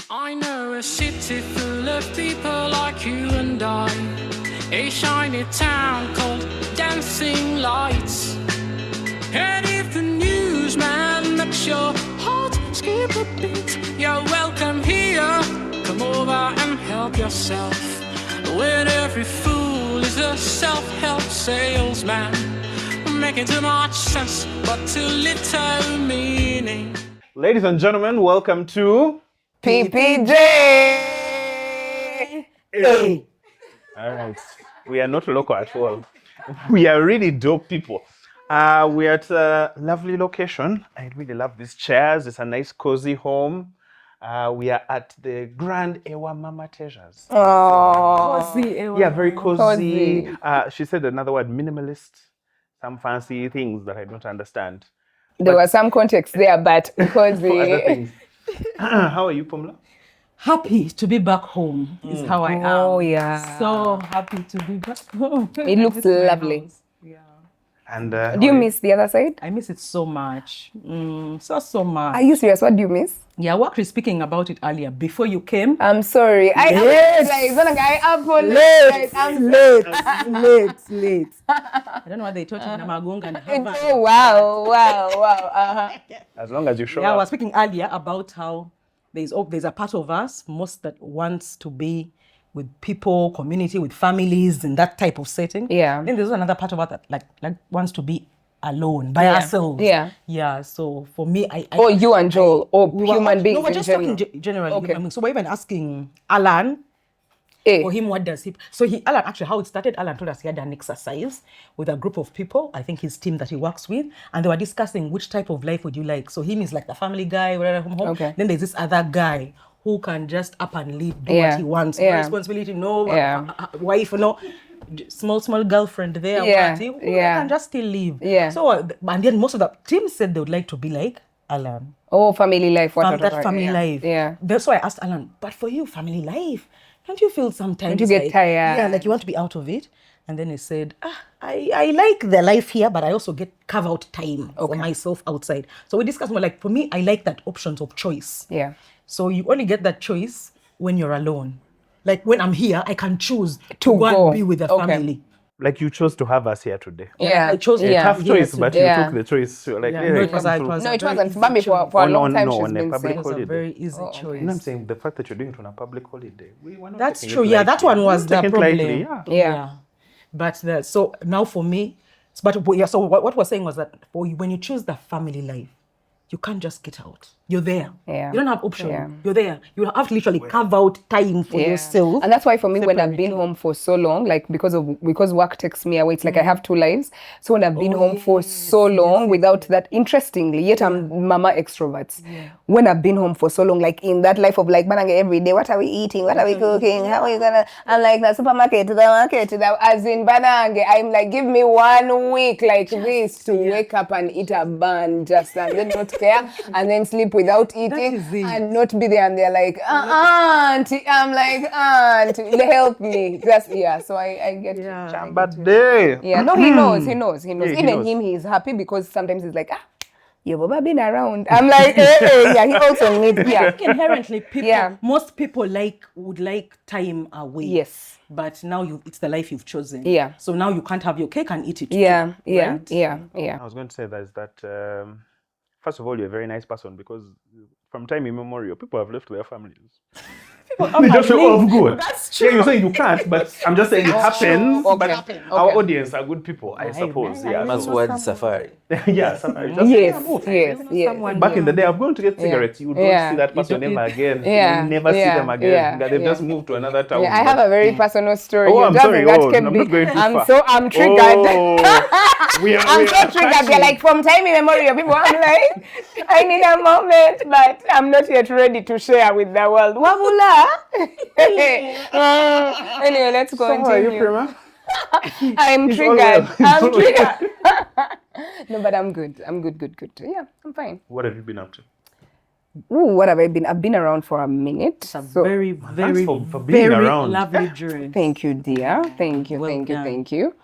I know a city full of people like you and I, a shiny town called Dancing Lights. And if the newsman makes your heart skip a beat, you're welcome here. Come over and help yourself. When every fool is a self-help salesman, making too much sense but too little meaning. Ladies and gentlemen, welcome to PPJ. Hey. All right, we are not local at all. We are really dope people. We are at a lovely location. I really love these chairs. It's a nice, cozy home. We are at the Grand Ewa Mama Tejass. Oh, Yeah, very cozy. She said another word, minimalist. Some fancy things that I don't understand. there was some context there, but because For other things. How are you, Pamela? Happy to be back home is how I am. Oh, yeah. So happy to be back home. It looks lovely. House. Yeah. And Do you miss the other side? I miss it so much. So much. Are you serious? What do you miss? Yeah, we were speaking about it earlier before you came. I'm sorry. I apologize. I'm Late. I don't know what they taught you in Namagunga and Harvard. Oh, wow. as long as you show Yeah, I up. was speaking earlier about how there's a part of us, most that wants to be with people, community, with families, in that type of setting. Yeah. Then there's another part of us that like wants to be alone by ourselves. Yeah. Yeah. So for me, I Or you and Joel, or we were- human beings No, we're in just general. talking generally. Okay. I mean, so we're even asking Alan. Eh. For him, what does he? So Alan, actually, how it started, Alan told us he had an exercise with a group of people, I think his team that he works with, and they were discussing which type of life would you like. So him is like the family guy, whatever, from home. Okay. Then there's this other guy who can just up and leave, do Yeah. what he wants, no Yeah. responsibility, no Yeah. wife, no small girlfriend there, Yeah. party, who Yeah. can just still live. Yeah. So and then most of the team said they would like to be like Alan. Oh, family life. That family yeah. life. Yeah. That's why I asked Alan, but for you, family life, don't you feel sometimes Don't you get like, tired? Yeah, like you want to be out of it? And then he said, I like the life here, but I also get carve out time for myself outside. So we discussed more like, for me, I like that options of choice. Yeah. So you only get that choice when you're alone. Like when I'm here, I can choose To go go. and be with the Okay. family. Like you chose to have us here today. Yeah. I chose A Yeah. tough choice, Yes, but yeah. you took the choice. So like, Yeah, yeah, no, I it was come a- through. it was No, it very wasn't. easy Bambi for a Oh, no, long time no, she's on a been public saying. It was a holiday. very easy choice. You know what I'm saying? The fact that you're doing it on a public holiday. We're not That's taking true. it Yeah, that lightly. one was We're the taking it problem. lightly, Yeah. But so now for me, so what we're saying was that when you choose the family life, you can't just get out. You're there. Yeah. You don't have option. Yeah. You're there. You have to literally carve out time for yourself. And that's why for me, when I've been home for so long, like because work takes me away, it's like I have two lives. So when I've been home for so long without that, interestingly, yet I'm mama extroverts. When I've been home for so long, like in that life of like, Banange every day, what are we eating? What are we cooking? How are you gonna? I'm like the supermarket, to the market, as in Banange, I'm like, give me 1 week like this to wake up and eat a bun just and then not care and then sleep without eating is it. and not be there and they're like, auntie, I'm like, auntie, help me. Just, yeah, so I get it. But day. Yeah, no, he knows. Yeah, he Even knows. him, he's happy because sometimes he's like, you've ever been around. I'm like, yeah, he also needs, I yeah. think inherently, Yeah. most people would like time away. Yes. But now it's the life you've chosen. Yeah. So now you can't have your cake and eat it. Yeah, too, yeah, right? yeah. I was going to say that first of all, you're a very nice person because from time immemorial, people have left their families. They just say, oh, I'm good. That's Yeah, you're saying you can't, but I'm just saying it happens. Okay. But our audience are good people, I suppose. I Yeah, know. That's why the safari. yeah. Sometimes just Yes. back in the day, I'm going to get cigarettes. You don't Yeah. see that person ever again. Yeah. You never see Yeah. them again. Yeah. They've Yeah. just moved to another town. Yeah, I have a very personal story. Oh, You're I'm just- sorry. that Oh, can I'm be. not going too far. I'm triggered. I'm so triggered. They're like, from time immemorial, people, I'm like, I need a moment, but I'm not yet ready to share with the world. Wabula. Anyway, let's How are you, continue. Prima? I'm It's all triggered. well. It's I'm all well. triggered. No, but I'm good. I'm good. Yeah, I'm fine. What have you been up to? Ooh, what have I been? I've been around for a minute. It's a So very, very, for being very around. lovely journey. thank you, dear. Thank you. Well done. Thank you.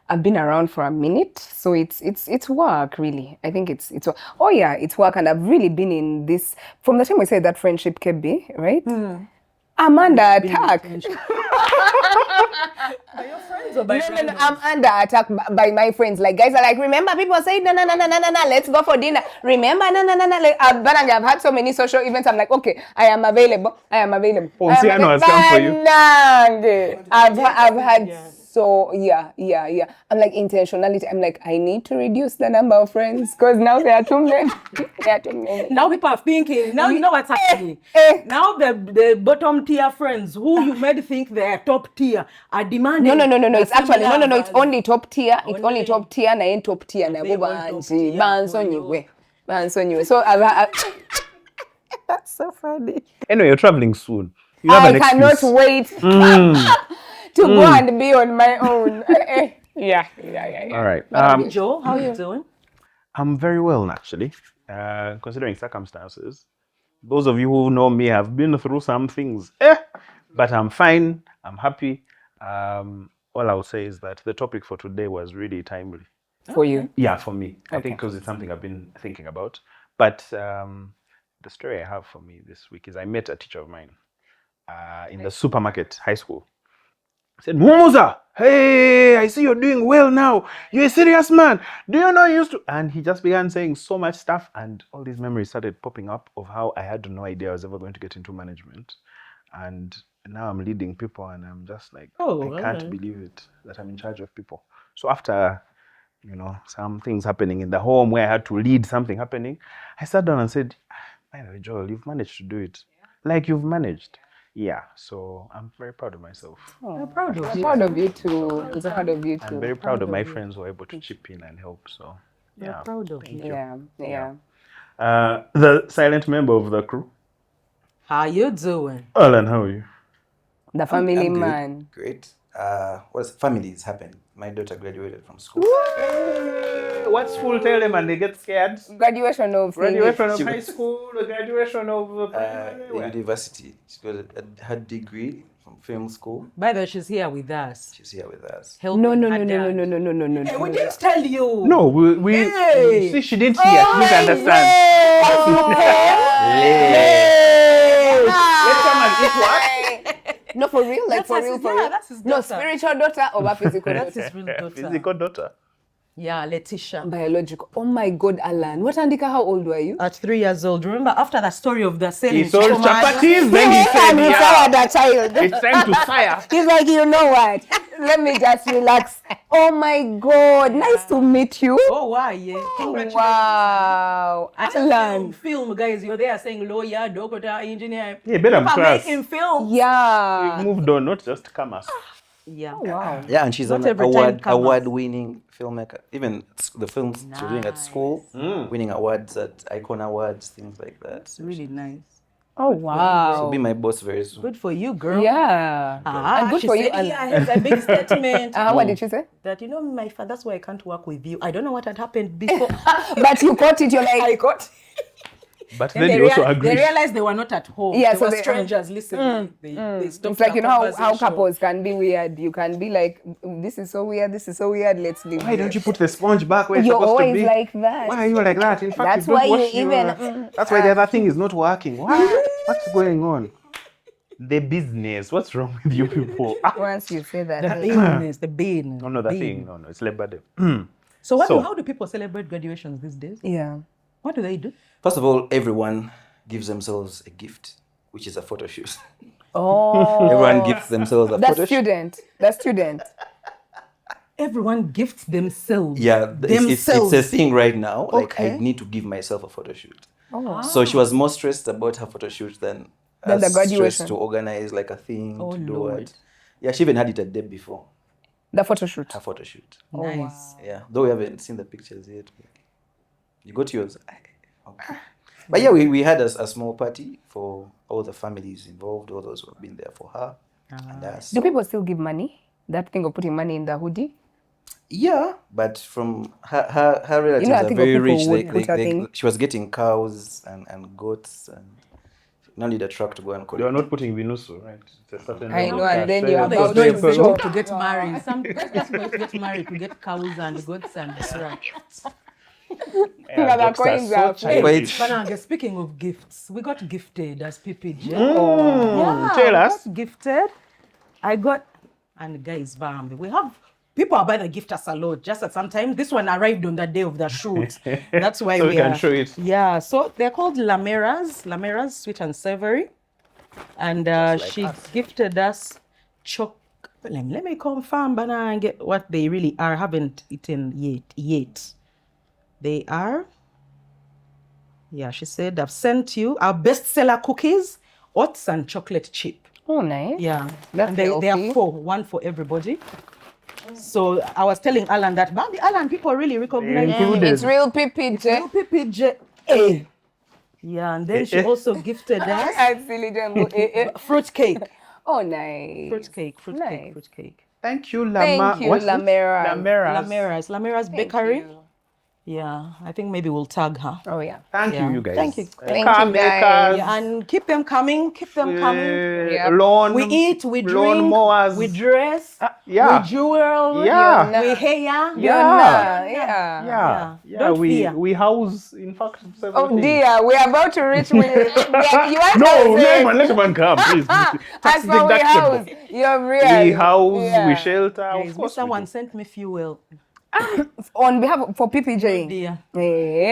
I've been around for a minute, so it's work really. I think it's oh yeah, it's work, and I've really been in this from the time we said that friendship can be right. I'm under attack. By your friends or by No, I'm under attack by my friends. Like guys are like, remember people say no, let's go for dinner. Remember, no. Like, I've had so many social events. I'm like, okay, I am available. Oceano has come for you. I've had so yeah. I'm like intentionality. I'm like, I need to reduce the number of friends because now there are too many. Now people are thinking. Now you know what's happening. Now the bottom tier friends who you made think they are top tier are demanding. No. It's actually no. It's only only top tier. It's only top tier. Na in top tier. Na banso. So I've that's so funny. Anyway, you're traveling soon. You have I an cannot excuse. wait to go and be on my own. Yeah. All right. Joe, how are you doing? I'm very well, actually, considering circumstances. Those of you who know me have been through some things, but I'm fine. I'm happy. All I'll say is that the topic for today was really timely. For you. Yeah, for me. I think because it's something I've been thinking about. But the story I have for me this week is I met a teacher of mine in the supermarket, high school. I said, Muza, hey, I see you're doing well now. You're a serious man. Do you know you used to? And he just began saying so much stuff, and all these memories started popping up of how I had no idea I was ever going to get into management. And now I'm leading people, and I'm just like, I can't believe it that I'm in charge of people. So after, some things happening in the home where I had to lead something happening, I sat down and said, by the way, Joel, you've managed to do it. Like you've managed. Yeah, so I'm very proud of myself. I'm proud of you. Proud of you too. I'm proud of you too. I'm very proud of my friends who were able to chip in and help. So yeah, proud of you. Yeah. The silent member of the crew. How you doing? Alan, how are you? The family I'm good. man. Great. Family is happening. My daughter graduated from school. What school tell them and they get scared? Graduation of high school, the graduation of University. She got her degree from film school. By the way, she's here with us. She's here with us. No. Hey, we didn't tell you. No, we Hey. see she didn't hear. She didn't understand. Let someone eat what? No, for real, like That's for his- real, for yeah, real. that's his No, daughter. spiritual daughter or physical That's daughter. his real daughter. Physical daughter. Yeah, Letitia. Biological. Oh my God, Alan. What, Andika, how old were you? At 3 years old. Remember after that story of the selling He sold tomatoes? chapatis, then he said, And he yeah, fired that child. it's time to fire. He's like, you know what? Let me just relax. Oh my God. Nice to meet you. Oh, why? Yeah. Congratulations. Wow. Alan. Film, guys, you're there saying lawyer, doctor, engineer. Yeah, better People are class. making film. Yeah. We've moved on, not just comers. Yeah. Wow. Yeah, and she's Not an every time comes. award-winning filmmaker. Even the films she's doing at school, winning awards at Icon Awards, things like that. It's really nice. Oh, She'll wow. be my boss very soon. Good for you, girl. Yeah. And good she for you. said, yeah, it's a big statement. What did she say? That, my father, that's why I can't work with you. I don't know what had happened before. But you caught it. You're like, I got. But And then you also they agree. realized they were not at home. Yeah, they so were they- strangers listening. They stopped it's like, the how conversation. couples can be weird. You can be like, this is so weird. Let's leave. Why don't you put the sponge back where it's You're supposed to always be? like that. Why are you like that? In fact, That's you don't why you wash even- That's why the other thing is not working. What's going on? The business. What's wrong with you people? Once you say that. The business, the bin. No, the thing. No, it's Labor Day. So, So- how do people celebrate graduations these days? Yeah. What do they do? First of all, everyone gives themselves a gift, which is a photo shoot. Oh. Everyone gives themselves a The photo shoot. student. Everyone gifts themselves. Yeah, it's a thing right now. Like, I Okay. need to give myself a photo shoot. Oh. So she was more stressed about her photo shoot than Than the us graduation. stressed to organize like a thing Oh, to do Lord. it. Yeah, she even had it a day before The photo shoot. her photo shoot. Nice. Yeah, though we haven't seen the pictures yet. You got yours? Okay. But yeah, we had a small party for all the families involved, all those who have been there for her and us. Do people still give money? That thing of putting money in the hoodie? Yeah, but from her relatives I are think very of people rich. would put a thing. She was getting cows and goats and now need a truck to go and They collect. are not putting Vinusu, right? It's a certain I level know, of and cash. then So you're it's about not to people- show. To get married. Some just going to get married to get cows and goats and Yeah, The jokes are coins so are childish. But speaking of gifts, we got gifted as PPJ. Tell we us. got gifted. I got, and guys, bam, we have people are buying the gift us a lot. Just at some time, this one arrived on the day of the shoot. That's why So we we can are, show it. Yeah, so they're called Lameras, sweet and savory, and she gifted us Let me confirm, but and get what they really are. Haven't eaten yet. They are. Yeah, she said, I've sent you our bestseller cookies, oats and chocolate chip. Oh, nice. Yeah, That's and they are healthy. one for everybody. So I was telling Alan that, Bambi, Alan, people really recognize included. It's real PPJ. PPJ. Yeah, and then she also gifted us That's silly jumbo. fruit cake. Oh, nice. Fruit cake. Thank you, Lama. Thank you, What's this? Lameras. Lamera's Bakery. Yeah, I think maybe we'll tag her. Oh, yeah. Thank Yeah. you guys. Thank you. Thank Car you, guys. makers, Yeah, and keep them coming. Yep. lawn, We eat, we lawn drink, mowers. we dress, yeah. we jewel, Yeah. we hair. Yeah. Don't we fear. we house, in fact, several Oh things. dear, we are about to reach. You want No, to say, let him come, please. as for we house, you're real. We house, Yeah. we shelter, Guys, of course. someone sent me fuel. On behalf of, for PPJ. Dear.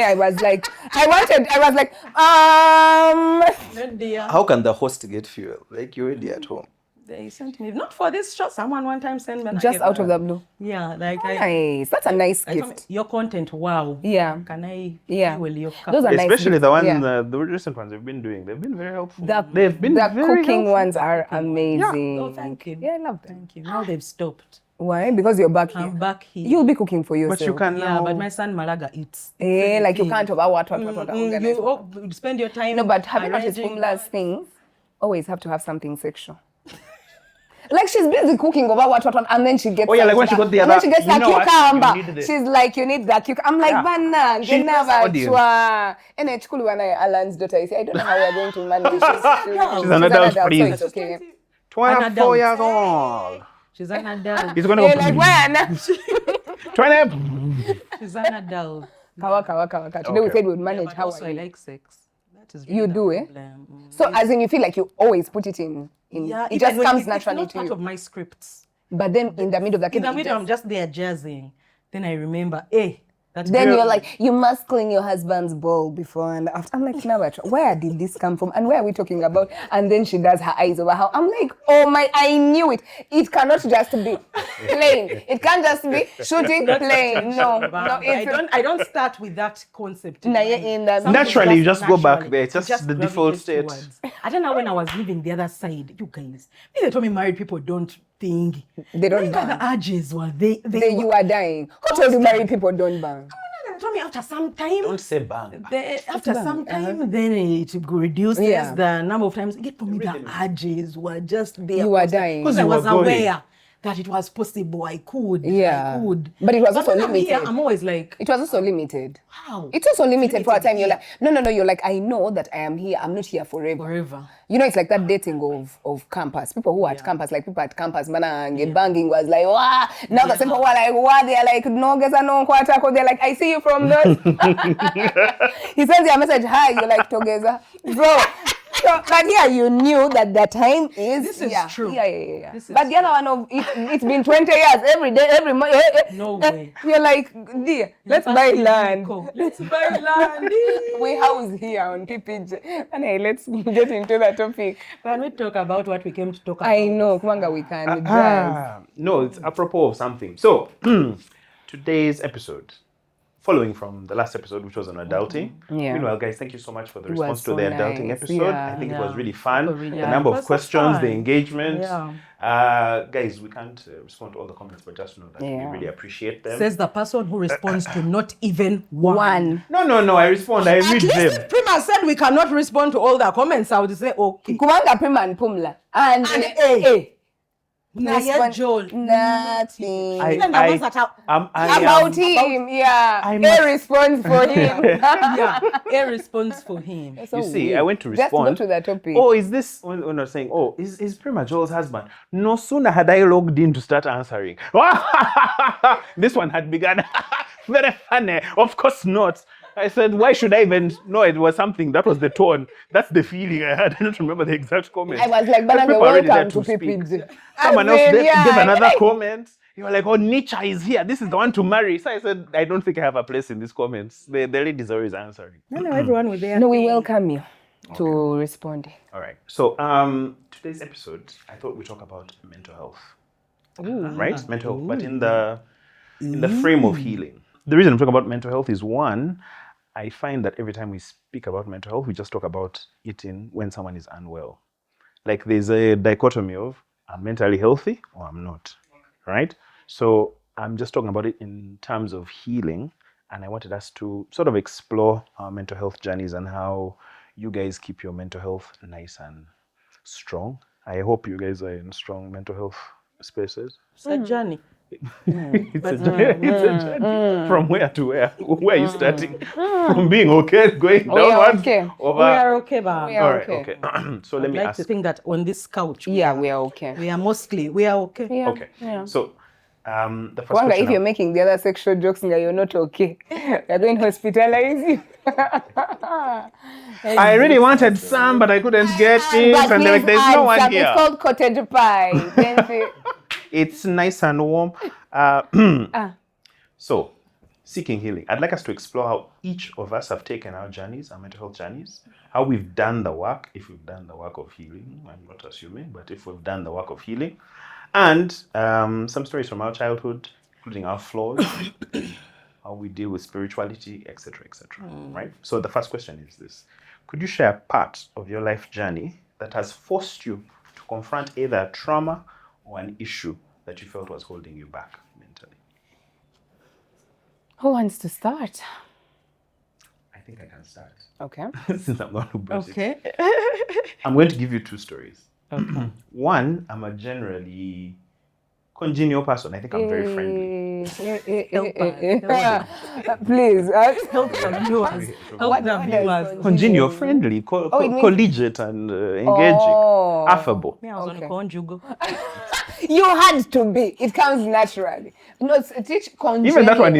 I was like, Dear. How can the host get fuel? Like you're already at home. They sent me, not for this shot, someone one time sent me. just out of the blue. Yeah, like Nice. That's a nice I told me, gift. your content, wow. Yeah. Can I Yeah. fuel your cup? Those are nice Especially gifts. the one, Yeah. the recent ones we've been doing. They've been very helpful. The very cooking helpful. ones are amazing. Oh, thank you. Yeah, I love them. Thank you. Now they've stopped. Why? Because you're back here. I'm back here. You'll be cooking for yourself. But you can Yeah, now. but my son Malaga eats. Like you can't over what You spend your time. No, but have you noticed arranging Umla's things always have to have something sexual? Like she's busy cooking over what, and then she gets. Oh, yeah, like when she got the and other- then she gets you a know what? cucumber. You need this. She's like, you need that cucumber. I'm like, Yeah. Bana, She knows audience. And it's cool when Alan's daughter. I say, I don't know how we're going to manage. She's an adult, so please. it's okay. 24 years old. She's an adult. He's gonna You're go. like, when? 20. She's an adult. Kawa. Today we Okay. said we'd manage But how also I like sex. That is You really do, the eh? problem. So as in you feel like you always put it in Yeah, it even just when comes it's naturally not to part you. of my scripts. But then in the middle of the In kitchen, the it middle, I'm just- just there jazzing. Then I remember, that then girl- you're like, you must clean your husband's bowl before and after. I'm like, no, but where did this come from? And where are we talking about? And then she does her eyes over how. I'm like, oh my, I knew it. It cannot just be plain. It can't just be shooting plain. No, I don't start with that concept. Nah, yeah, in the- Something Naturally, you just go back there. It's you just the default gravitate state. towards. I don't know when I was living the other side, you guys. They told me married people don't think. They don't Remember bang. the urges were they You are dying. Who told you married people don't bang? They told me after some time. Don't say bang. After some time, then it reduces Yeah. the number of times. Get for me, the urges were just there. You are dying. Because I You was were going. aware that it was possible. I could. Yeah. I could. But it was also when I'm here, limited. I'm always like, It was also limited. wow. It's also limited for a Limited, time. You're yeah. like, no. You're like, I know that I am here. I'm not here forever. Forever. You know, it's like that dating of campus. People who are at campus, like people at campus, banging was like, wow. Now the same people who are like, wow, they're like, no, guess I know quarter. They're like, I see you from those. He sends you a message, hi, you're like, together. Bro. So, but yeah, you knew that the time is. This is true. Yeah. This is But the other one of it's been 20 years every day, every month. No way. You're like, dear, let's buy land. Let's buy land. We house here on PPJ. And hey, let's get into the topic. Can we talk about what we came to talk about? I know, Kumanga, we can. Jazz. No, it's apropos of something. So, today's episode, following from the last episode, which was on adulting. Yeah. Meanwhile, guys, thank you so much for the It was response to so the adulting nice. episode. Yeah. I think it Yeah. was really fun. Super, The yeah. number It of was so questions, fun. the engagement. Yeah. Guys, we can't respond to all the comments, but just know that we Yeah. really appreciate them. Says the person who responds to not even one. No, I respond. I At read least them. if Prima said we cannot respond to all the comments, I would say, okay. Kumanga Prima and Pumla. And A. Nah, yes, Joel. Nothing. Even the ones that are About him, yeah. I A must- response for him. yeah, a response for him. So You see, weird. I went to Just go respond. to the topic. Oh, is this when I was saying, oh, is Prima Joel's husband? No sooner had I logged in to start answering. This one had begun. Very funny. Of course not. I said, why should I even know it was something? That was the tone. That's the feeling I had. I don't remember the exact comment. I was like, But Banange, people are already there welcome to speak. PPG. Someone else As in, gave yeah, another like- comment. You were like, oh, Nietzsche is here. This is the one to marry. So I said, I don't think I have a place in these comments. The ladies are always answering. No, everyone with their No, we thing. welcome you to respond. All right. So today's episode, I thought we'd talk about mental health. Right? Mental health, but in the frame of healing. The reason I'm talking about mental health is one, I find that every time we speak about mental health, we just talk about it when someone is unwell. Like there's a dichotomy of I'm mentally healthy or I'm not. Right? So I'm just talking about it in terms of healing. And I wanted us to sort of explore our mental health journeys and how you guys keep your mental health nice and strong. I hope you guys are in strong mental health spaces. It's a journey. It's a journey. From where to where? Where are you starting? From being okay, going We are downwards? okay. Over? We are okay, Bam. We All are right, okay. So let I'd me like ask. to think that on this couch, Yeah, we are okay. we are okay. Yeah. Okay. Yeah. So the first Wanga, question. if you're making the other sexual jokes, you're not okay. You're going to hospitalize you. I really wanted some, but I couldn't get it. But And they're like, please there's add no one some. here. It's called cottage pie. Nancy. It's nice and warm. So, seeking healing. I'd like us to explore how each of us have taken our journeys, our mental health journeys, how we've done the work, if we've done the work of healing. I'm not assuming, but if we've done the work of healing. And some stories from our childhood, including our flaws, how we deal with spirituality, etc., etc. Right? So the first question is this. Could you share a part of your life journey that has forced you to confront either a trauma or an issue that you felt was holding you back mentally? Who wants to start? I think I can start. Okay. Since I'm the one who brought it. Okay. I'm going to give you two stories. Okay. One, I'm a generally congenial person. I think I'm very friendly. Please. Help the viewers. Help the viewers. Congenial, friendly, it means- collegiate and engaging, Oh. affable. Me, I was Okay. on conjugal. You had to be. It comes naturally. No, it's congenial. Even that one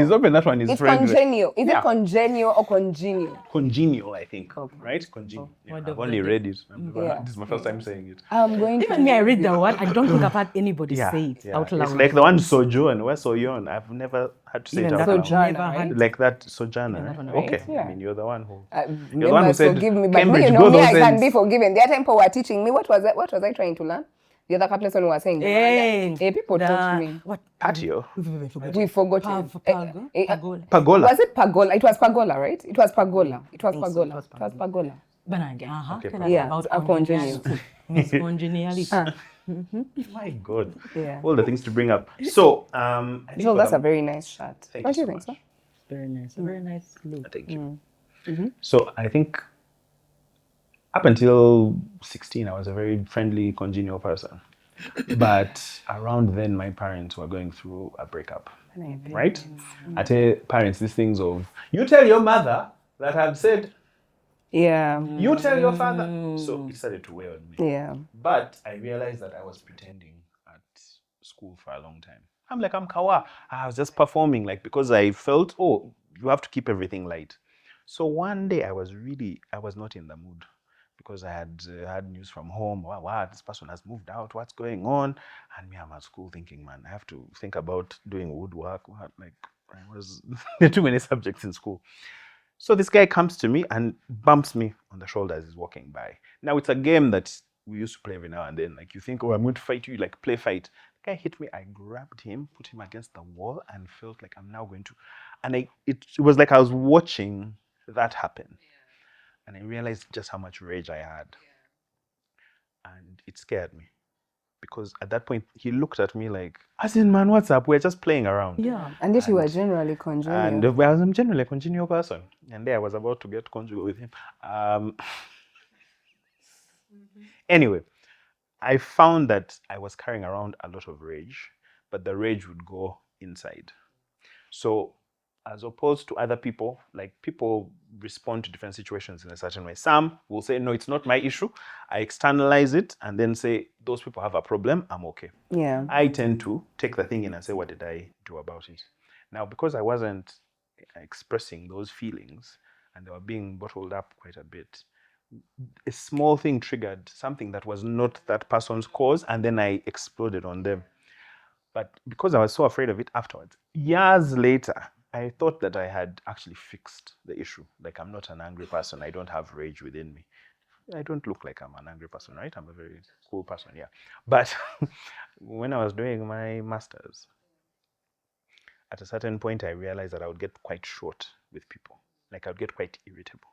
is It's friendly. congenial. Is Yeah. it congenial or congenial? Congenial, I think. Okay. Right? Congenial. Yeah, What I've of only the- read it. Yeah. This is my first time saying it. I'm going Even me, I read the word. I don't think I've had anybody Yeah, say it yeah. out loud. It's like the one sojourn. Where's sojourn? I've never had to say Even it out that loud. I've Sojourner, never right? had. Like that sojourner. that one, Okay. right? Yeah. I mean, you're the one who. members You're the one who said forgive me, but Cambridge, me, go me, those I can ends. be forgiven. The other time people were teaching me, what was I trying to learn? The other couple person was saying, people taught me. What? Patio. We forgot it. Pagola. Pagola. Was it Pagola? It was Pagola, right? It was Pagola. It was think so, Pagola. it was It was Pagola. Banange. Okay, Tell us Yeah, about a congenial. Miss Congeniality. My God. Yeah. All the things to bring up. So, I think Joel, for that's the- a very nice shirt. Thank Don't you you so think so? much. Very nice. Very nice look. Thank you. So I think up until 16, I was a very friendly, congenial person. But around then, my parents were going through a breakup. Right? I tell parents these things of, you tell your mother that I've said, Yeah. you tell your father. So it started to weigh on me. Yeah. But I realized that I was pretending at school for a long time. I'm like, I'm Kawa. I was just performing, like, because I felt, oh, you have to keep everything light. So one day I was not in the mood because I had had news from home. Wow, this person has moved out. What's going on? And me, I'm at school thinking, man, I have to think about doing woodwork. There are too many subjects in school. So this guy comes to me and bumps me on the shoulder as he's walking by. Now it's a game that we used to play every now and then. Like you think, oh, I'm going to fight you, like play fight. The guy hit me. I grabbed him, put him against the wall, and felt like I'm now going to. And it was like I was watching that happen. And I realized just how much rage I had. And it scared me. Because at that point, he looked at me like, as in, man, what's up? We're just playing around. Yeah. And yet you were generally congenial. And I'm generally a congenial person. And there I was about to get conjugal with him. Anyway, I found that I was carrying around a lot of rage, but the rage would go inside. So as opposed to other people, like people respond to different situations in a certain way. Some will say, no, it's not my issue. I externalize it and then say, those people have a problem, I'm okay. Yeah. I tend to take the thing in and say, what did I do about it? Now, because I wasn't expressing those feelings and they were being bottled up quite a bit, a small thing triggered something that was not that person's cause, and then I exploded on them. But because I was so afraid of it afterwards, years later, I thought that I had actually fixed the issue. Like, I'm not an angry person. I don't have rage within me. I don't look like I'm an angry person, right? I'm a very cool person, yeah. But when I was doing my master's, at a certain point, I realized that I would get quite short with people. Like, I would get quite irritable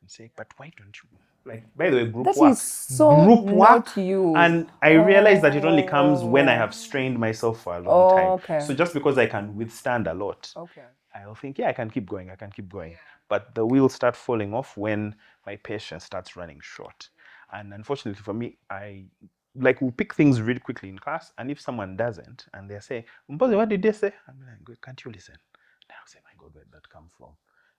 and say, but why don't you? Like, by the way, group That work. is so Group not work. you. And I realized that it only comes when I have strained myself for a long time. Okay. So just because I can withstand a lot, Okay. I'll think, yeah, I can keep going. But the wheels start falling off when my patience starts running short. And unfortunately for me, we'll pick things really quickly in class. And if someone doesn't, and they say, Mpozi, what did they say? I'm like, can't you listen? And I'll say, my God, where did that come from?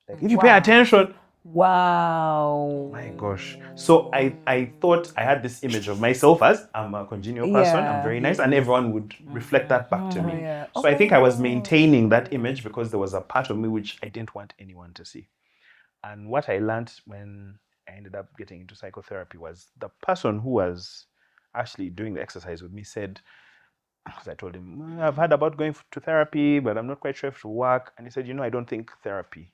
Like, if you pay attention, Wow. my gosh. So I thought I had this image of myself as I'm a congenial person, I'm very nice, and everyone would reflect that back to me. Yeah. So I think I was maintaining that image because there was a part of me which I didn't want anyone to see. And what I learned when I ended up getting into psychotherapy was the person who was actually doing the exercise with me said, because I told him, I've heard about going to therapy, but I'm not quite sure if it will work. And he said, I don't think therapy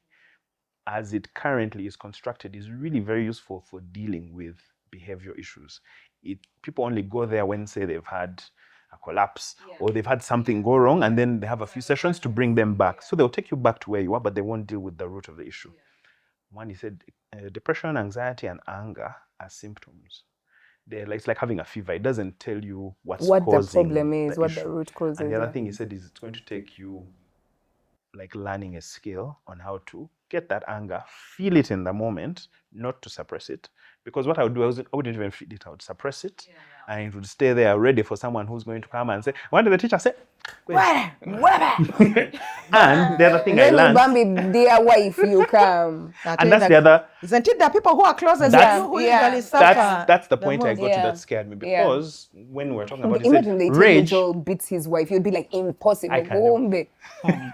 as it currently is constructed is really very useful for dealing with behavior issues. People only go there when, say, they've had a collapse or they've had something go wrong, and then they have a few sessions to bring them back. So they'll take you back to where you are, but they won't deal with the root of the issue. One, he said, depression, anxiety, and anger are symptoms. It's like having a fever. It doesn't tell you what the causing problem is, the what issue. the root cause And is. the other thing he said is it's going to take you like learning a skill on how to get that anger, feel it in the moment, not to suppress it. Because what I would do, I wouldn't even feel it, I would suppress it. And it would stay there ready for someone who's going to come and say, what did the teacher say? And the other thing I When learned, Bambi, dear wife, you come. and that's the other, Isn't it that people who are closest to That's- you who yeah, usually suffer? that's the point I most? got to Yeah. that scared me. Yeah. Because when we were talking about it, Imagine they said, tell you rage, Joel beats his wife. You'd be like, impossible. I can never. Bombe.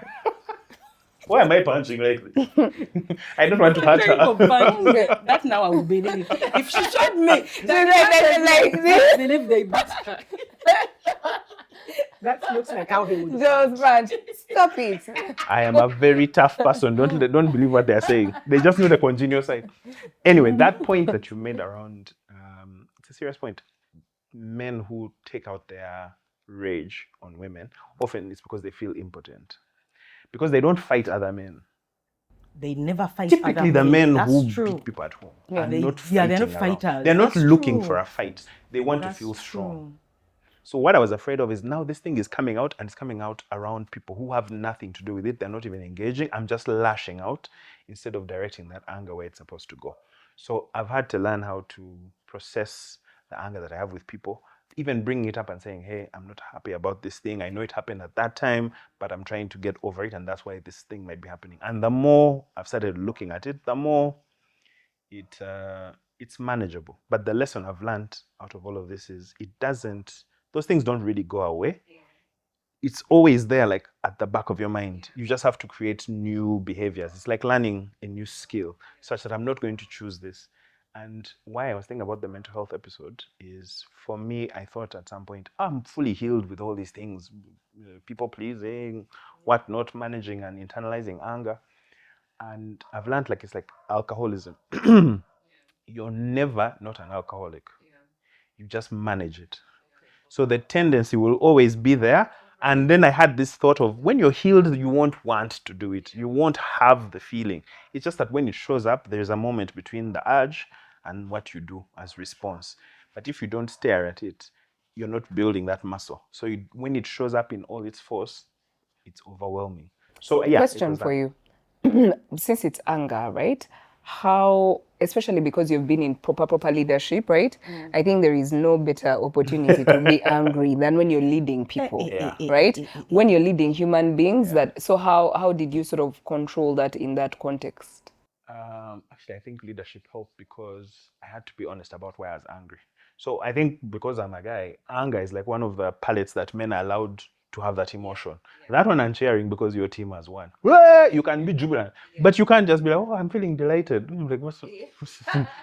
Why am I punching like this? I don't want to hurt her. That's now I would believe. If she showed me, like this. believe they beat her. That looks like how he would. Just punch. Stop it. I am a very tough person. Don't believe what they're saying. They just know the congenial side. Anyway, that point that you made around, it's a serious point. Men who take out their rage on women, often it's because they feel impotent. Because they don't fight other men. They never fight. Typically, the men That's who true. beat people at home Yeah, are they're not not fighting around. fighters. They're not That's looking true. for a fight. They want That's to feel strong. true. So what I was afraid of is now this thing is coming out, and it's coming out around people who have nothing to do with it. They're not even engaging. I'm just lashing out instead of directing that anger where it's supposed to go. So I've had to learn how to process the anger that I have with people, even bringing it up and saying, hey, I'm not happy about this thing. I know it happened at that time, but I'm trying to get over it, and that's why this thing might be happening. And the more I've started looking at it, the more it's manageable. But the lesson I've learned out of all of this is those things don't really go away. It's always there, like at the back of your mind. You just have to create new behaviors. It's like learning a new skill, such that I'm not going to choose this. And why I was thinking about the mental health episode is, for me, I thought at some point, I'm fully healed with all these things, people pleasing, whatnot, managing and internalizing anger. And I've learned, like, it's like alcoholism. You're never not an alcoholic. You just manage it. So the tendency will always be there. And then I had this thought of, when you're healed, you won't want to do it. You won't have the feeling. It's just that when it shows up, there's a moment between the urge and what you do as response. But if you don't stare at it, you're not building that muscle. So when it shows up in all its force, it's overwhelming. So yeah. Question for you. Since it's anger, right? How especially because you've been in proper leadership, right? I think there is no better opportunity to be angry than when you're leading people, right? When you're leading human beings. So how did you sort of control that in that context? Actually, I think leadership helped because I had to be honest about why I was angry. So I think because I'm a guy, anger is like one of the palettes that men are allowed to have that emotion. That one I'm cheering because your team has won. Well, you can be jubilant, but you can't just be like, oh, I'm feeling delighted. I'm like, what's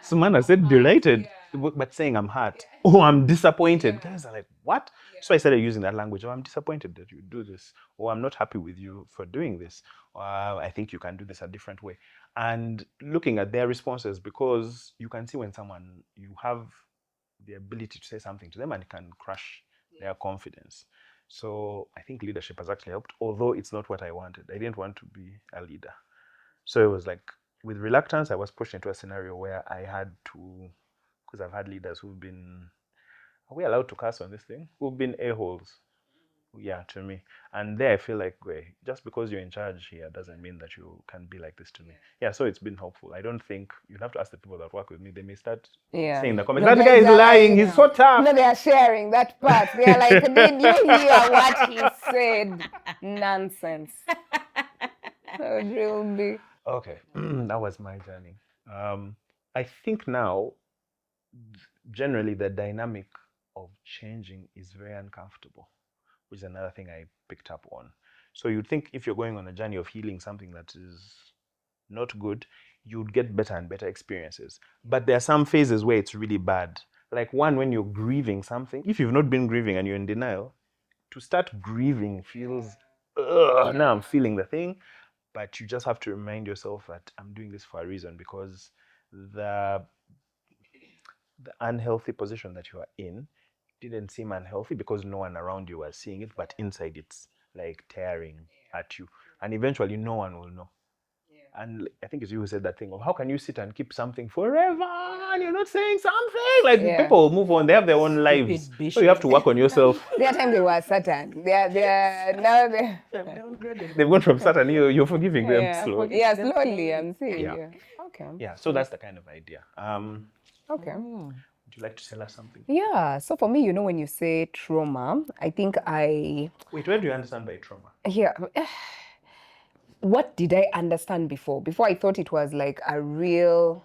Sumana said delighted, but saying I'm hurt. Oh, I'm disappointed. Guys are like, what? So I started using that language. Oh, I'm disappointed that you do this. Or I'm not happy with you for doing this. I think you can do this a different way. And looking at their responses, because you can see when you have the ability to say something to them and it can crush their confidence. So I think leadership has actually helped, although it's not what I wanted. I didn't want to be a leader. So it was like, with reluctance, I was pushed into a scenario where I had to, because I've had leaders who've been, are we allowed to curse on this thing? Who've been a-holes. Yeah, to me. And there I feel like, just because you're in charge here doesn't mean that you can be like this to me. Yeah, so it's been helpful. I don't think, you'll have to ask the people that work with me. They may start saying the comments, that guy is lying, he's so tough. No, they are sharing that part. They are like, did you hear what he said? Nonsense. So drill me. Okay, that was my journey. I think now, generally, the dynamic of changing is very uncomfortable, which is another thing I picked up on. So you'd think if you're going on a journey of healing something that is not good, you'd get better and better experiences. But there are some phases where it's really bad. Like one, when you're grieving something, if you've not been grieving and you're in denial, to start grieving feels, now I'm feeling the thing. But you just have to remind yourself that I'm doing this for a reason, because the unhealthy position that you are in didn't seem unhealthy because no one around you was seeing it, but inside it's like tearing at you. And eventually no one will know. And I think it's you who said that thing of, how can you sit and keep something forever and you're not saying something? Like people move on, they have their own lives. So you have to work on yourself. Their time they were Satan. Now they've gone from Satan, you're forgiving them slowly. Yeah, slowly, I'm saying. Yeah. Okay. Yeah, so that's the kind of idea. Okay. Would you like to tell us something? Yeah, so for me, when you say trauma, I think Wait, what do you understand by trauma? Yeah. What did I understand before? Before I thought it was like a real,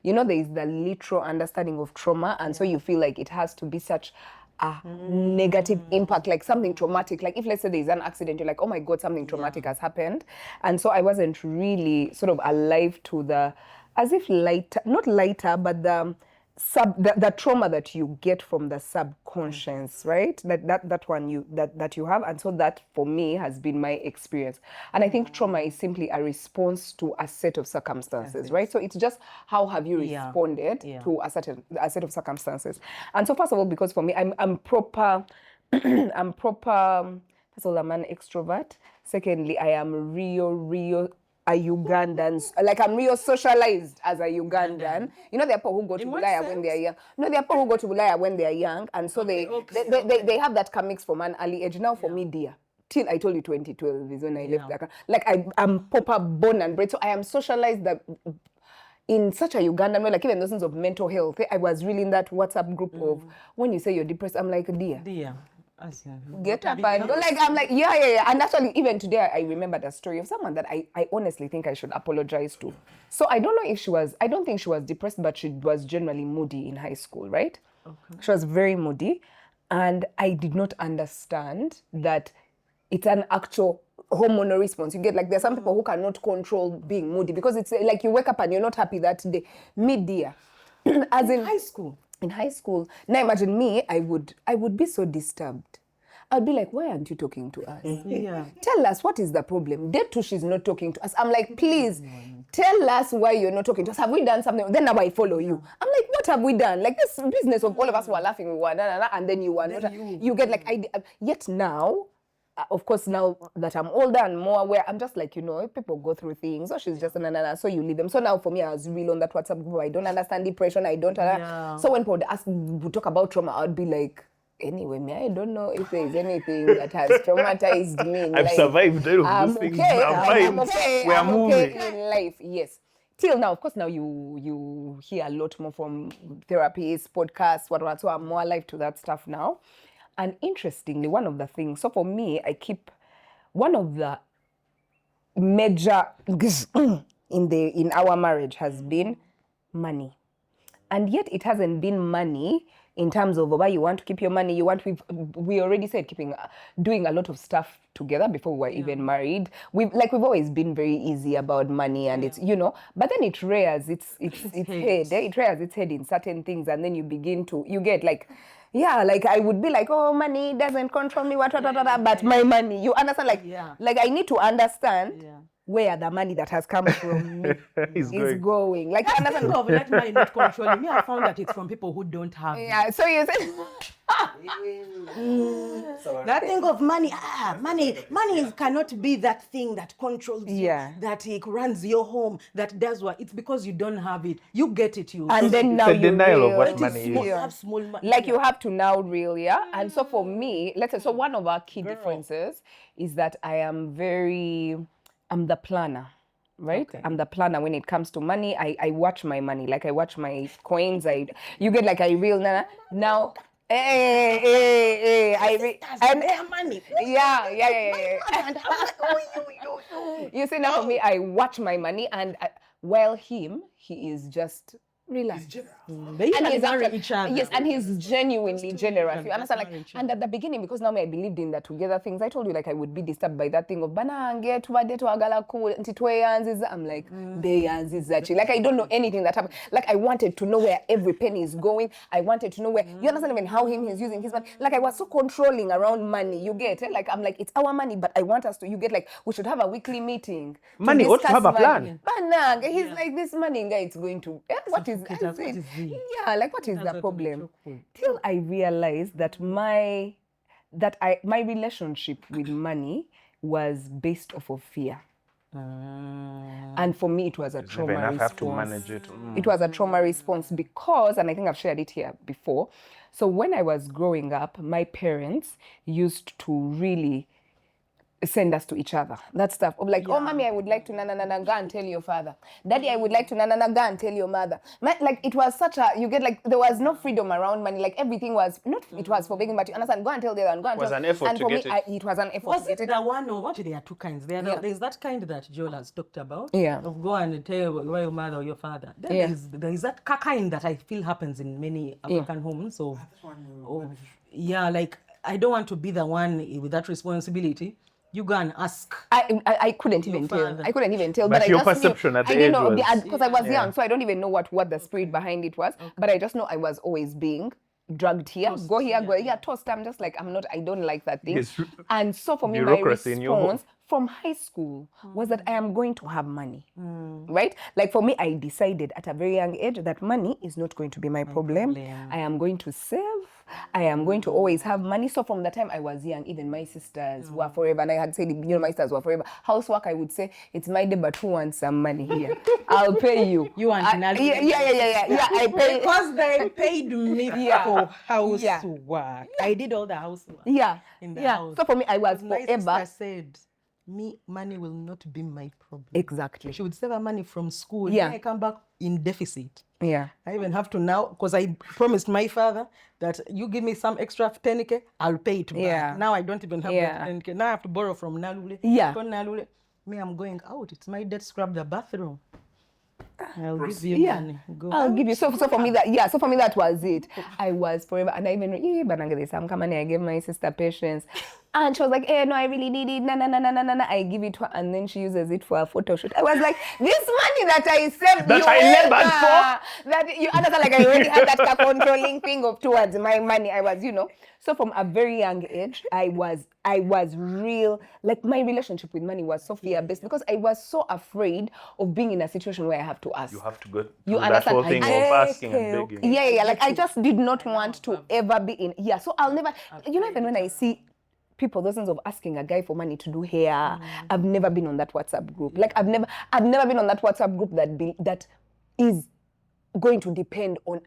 there is the literal understanding of trauma. And so you feel like it has to be such a negative impact, like something traumatic. Like if, let's say, there's an accident, you're like, oh my God, something traumatic has happened. And so I wasn't really sort of alive to the, as if lighter, not lighter, but the trauma that you get from the subconscious, right? That one that you have. And so that for me has been my experience. And I think trauma is simply a response to a set of circumstances, right? So it's just how have you responded to a set of circumstances. And so first of all, because for me, I'm proper, first of all, I'm an extrovert. Secondly, I am real a Ugandan, like I'm real socialized as a Ugandan. There are people who go to Bulaya when they are young. No, there are people who go to Bulaya when they are young, and so they have that mix from an early age. Now for me, dear, till I told you 2012 is when I left that. Like I'm proper born and bred, so I am socialized that in such a Ugandan way, like even the sense of mental health. I was really in that WhatsApp group of, when you say you're depressed, I'm like, dear. Get up and go. Like I'm like, yeah. And actually, even today, I remembered a story of someone that I honestly think I should apologize to. So I don't know if I don't think she was depressed, but she was generally moody in high school, right? Okay. She was very moody. And I did not understand that it's an actual hormonal response. You get, like, there's some people who cannot control being moody because it's like you wake up and you're not happy that day. Me, dear. As in high school. In high school. Now imagine me, I would be so disturbed. I'd be like, why aren't you talking to us? Yeah. Tell us, what is the problem? Day 2, she's not talking to us. I'm like, please, tell us why you're not talking to us. Have we done something? Then now I follow you. I'm like, what have we done? Like this business of all of us were laughing, we were, and then you were not. You get like, yet now, of course, now that I'm older and more aware, I'm just like, people go through things. So she's just, so you leave them. So now for me, I was real on that WhatsApp group. I don't understand depression. I don't. So when people would talk about trauma, I'd be like, anyway, I don't know if there's anything that has traumatized me. I've survived all of these things. I'm okay. We are moving in life. Yes. till now, of course, now you hear a lot more from therapists, podcasts, what. So I'm more alive to that stuff now. And interestingly, one of the things, so for me, I keep one of the major in our marriage has been money. And yet it hasn't been money in terms of why you want to keep your money. We already said doing a lot of stuff together before we were even married. We've always been very easy about money, and it's but then it rears its head. It rears its head in certain things, and then you get like. Yeah, like I would be like, oh, money doesn't control me, but my money, you understand? Like I need to understand where the money that has come from me is going. Like, That's the thing of let money not controlling me. I found that it's from people who don't have. Yeah, so you say. That thing of money, money cannot be that thing that controls you, that it runs your home, that does what. It's because you don't have it. You get it, and then now you denial of what money is. You have small money. Like you have to now and so for me, let's say, so one of our key differences is that I'm the planner. Right? Okay. I'm the planner when it comes to money. I watch my money. Like I watch my coins. You get like a real nana. Now, hey. And money. Yeah. You see, now for me, I watch my money, and while he is just relaxed. They marry each other. Yes, and he's genuinely generous. You understand? Like, and at the beginning, because now I believed in the together things, I told you like I would be disturbed by that thing of banange to agala cool ntitwe. I'm like they yanzizachi. Like I don't know anything that happened. Like I wanted to know where every penny is going. I wanted to know where you understand even how he's using his money. Like I was so controlling around money. You get it? Like I'm like it's our money, but I want us to. You get like we should have a weekly meeting. Money ought to have a plan. Banange, he's like this money guy. It's going to what is the problem? Till I realized that my relationship with money was based off of fear. And for me, it was a trauma response. Have to manage it. It was a trauma response because, and I think I've shared it here before. So when I was growing up, my parents used to really send us to each other. That stuff of like, oh, mommy, I would like to go and tell your father. Daddy, I would like to go and tell your mother. Like it was such a, you get like, there was no freedom around money. Like everything was, it was forbidden, but you understand, go and tell the other and go and tell. It was an effort to get it. It was an effort to get it. The one or what? There are two kinds. There's that kind that Joel has talked about. Yeah. Of go and tell your mother or your father. Then there is that kind that I feel happens in many African homes. Like I don't want to be the one with that responsibility. You go and ask. I couldn't even tell. I couldn't even tell. But your perception at the age was... Because I was young, so I don't even know what the spirit behind it was. Okay. But I just know I was always being dragged here, tossed, go here, tossed. I'm just like, I don't like that thing. Yes. And so for me, my response from high school was that I am going to have money, right? Like for me, I decided at a very young age that money is not going to be my problem. I am going to save. I am going to always have money. So from the time I was young, even my sisters were forever. And I had said, my sisters were forever. Housework, I would say, it's my day, but who wants some money here? I'll pay you. You want to Yeah, I pay. Because they paid me for housework. I did all the housework. In the house. So for me, I was forever. My sister said, money will not be my problem. Exactly. She would save her money from school. Yeah. I come back in deficit. Yeah. I even have to now, because I promised my father that you give me some extra 10K, I'll pay it back. Yeah. Now I don't even have that 10K. Now I have to borrow from Nalule. Yeah. From Nalule. I'm going out. It's my day to scrub the bathroom. I'll give you money. I'll give you. So for me that was it. I was forever, and I even I gave my sister patience. And she was like, no, I really need it. No. I give it to her, and then she uses it for a photo shoot. I was like, this money that I saved that I labored for. That you understand, like I already had that controlling thing towards my money. I was, So from a very young age, I was real, like my relationship with money was so fear-based because I was so afraid of being in a situation where I have to ask. You have to go through that whole thing of asking and begging. Yeah. Like I just did not want to ever be in. Yeah, so I'll never, even when I see people, those things of asking a guy for money to do hair, I've never been on that WhatsApp group. Like I've never been on that WhatsApp group that is going to depend on.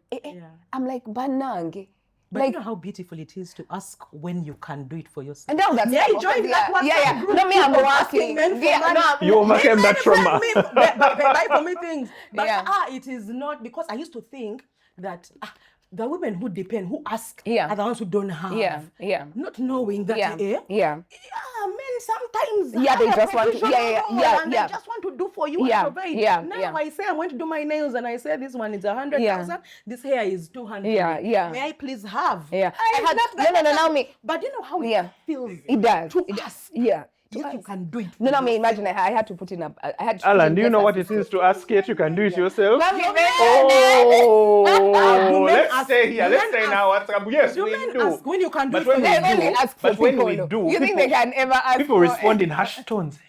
I'm like, banange. But Like- you know how beautiful it is to ask when you can do it for yourself. And now that's yeah, like, I joined yeah, that WhatsApp yeah. group No, me, I'm of asking working. men for Yeah, money. no, I'm- You overcame that trauma. Buy for me things. But Yeah. it is not, because I used to think that the women who depend, who ask, Yeah. are the ones who don't have. Yeah. Not knowing that, Yeah. yeah, Yeah. men sometimes Yeah, they have a just want to- provisional yeah, role and yeah. they just want to do for you Yeah, and provide. yeah, Now yeah. I say I want to do my nails and I say this one is 100,000, this hair is 200. Yeah. May I please have? Yeah. I had No, Naomi. But you know how Yeah. it feels. It does. To It does. ask. Yeah. Yet you can do it. No, I mean, imagine I had to put in I had to put Alan, in do you know just what a it is to ask yet you can do it yourself? Mommy, Oh, men let's ask- stay here. do Let's men stay in ask- our WhatsApp. Yes, do we men do. ask when you can do But it when for we They yourself? only do, ask for but when people. we do, You think they people- can ever ask people for respond in harsh tones. Hey,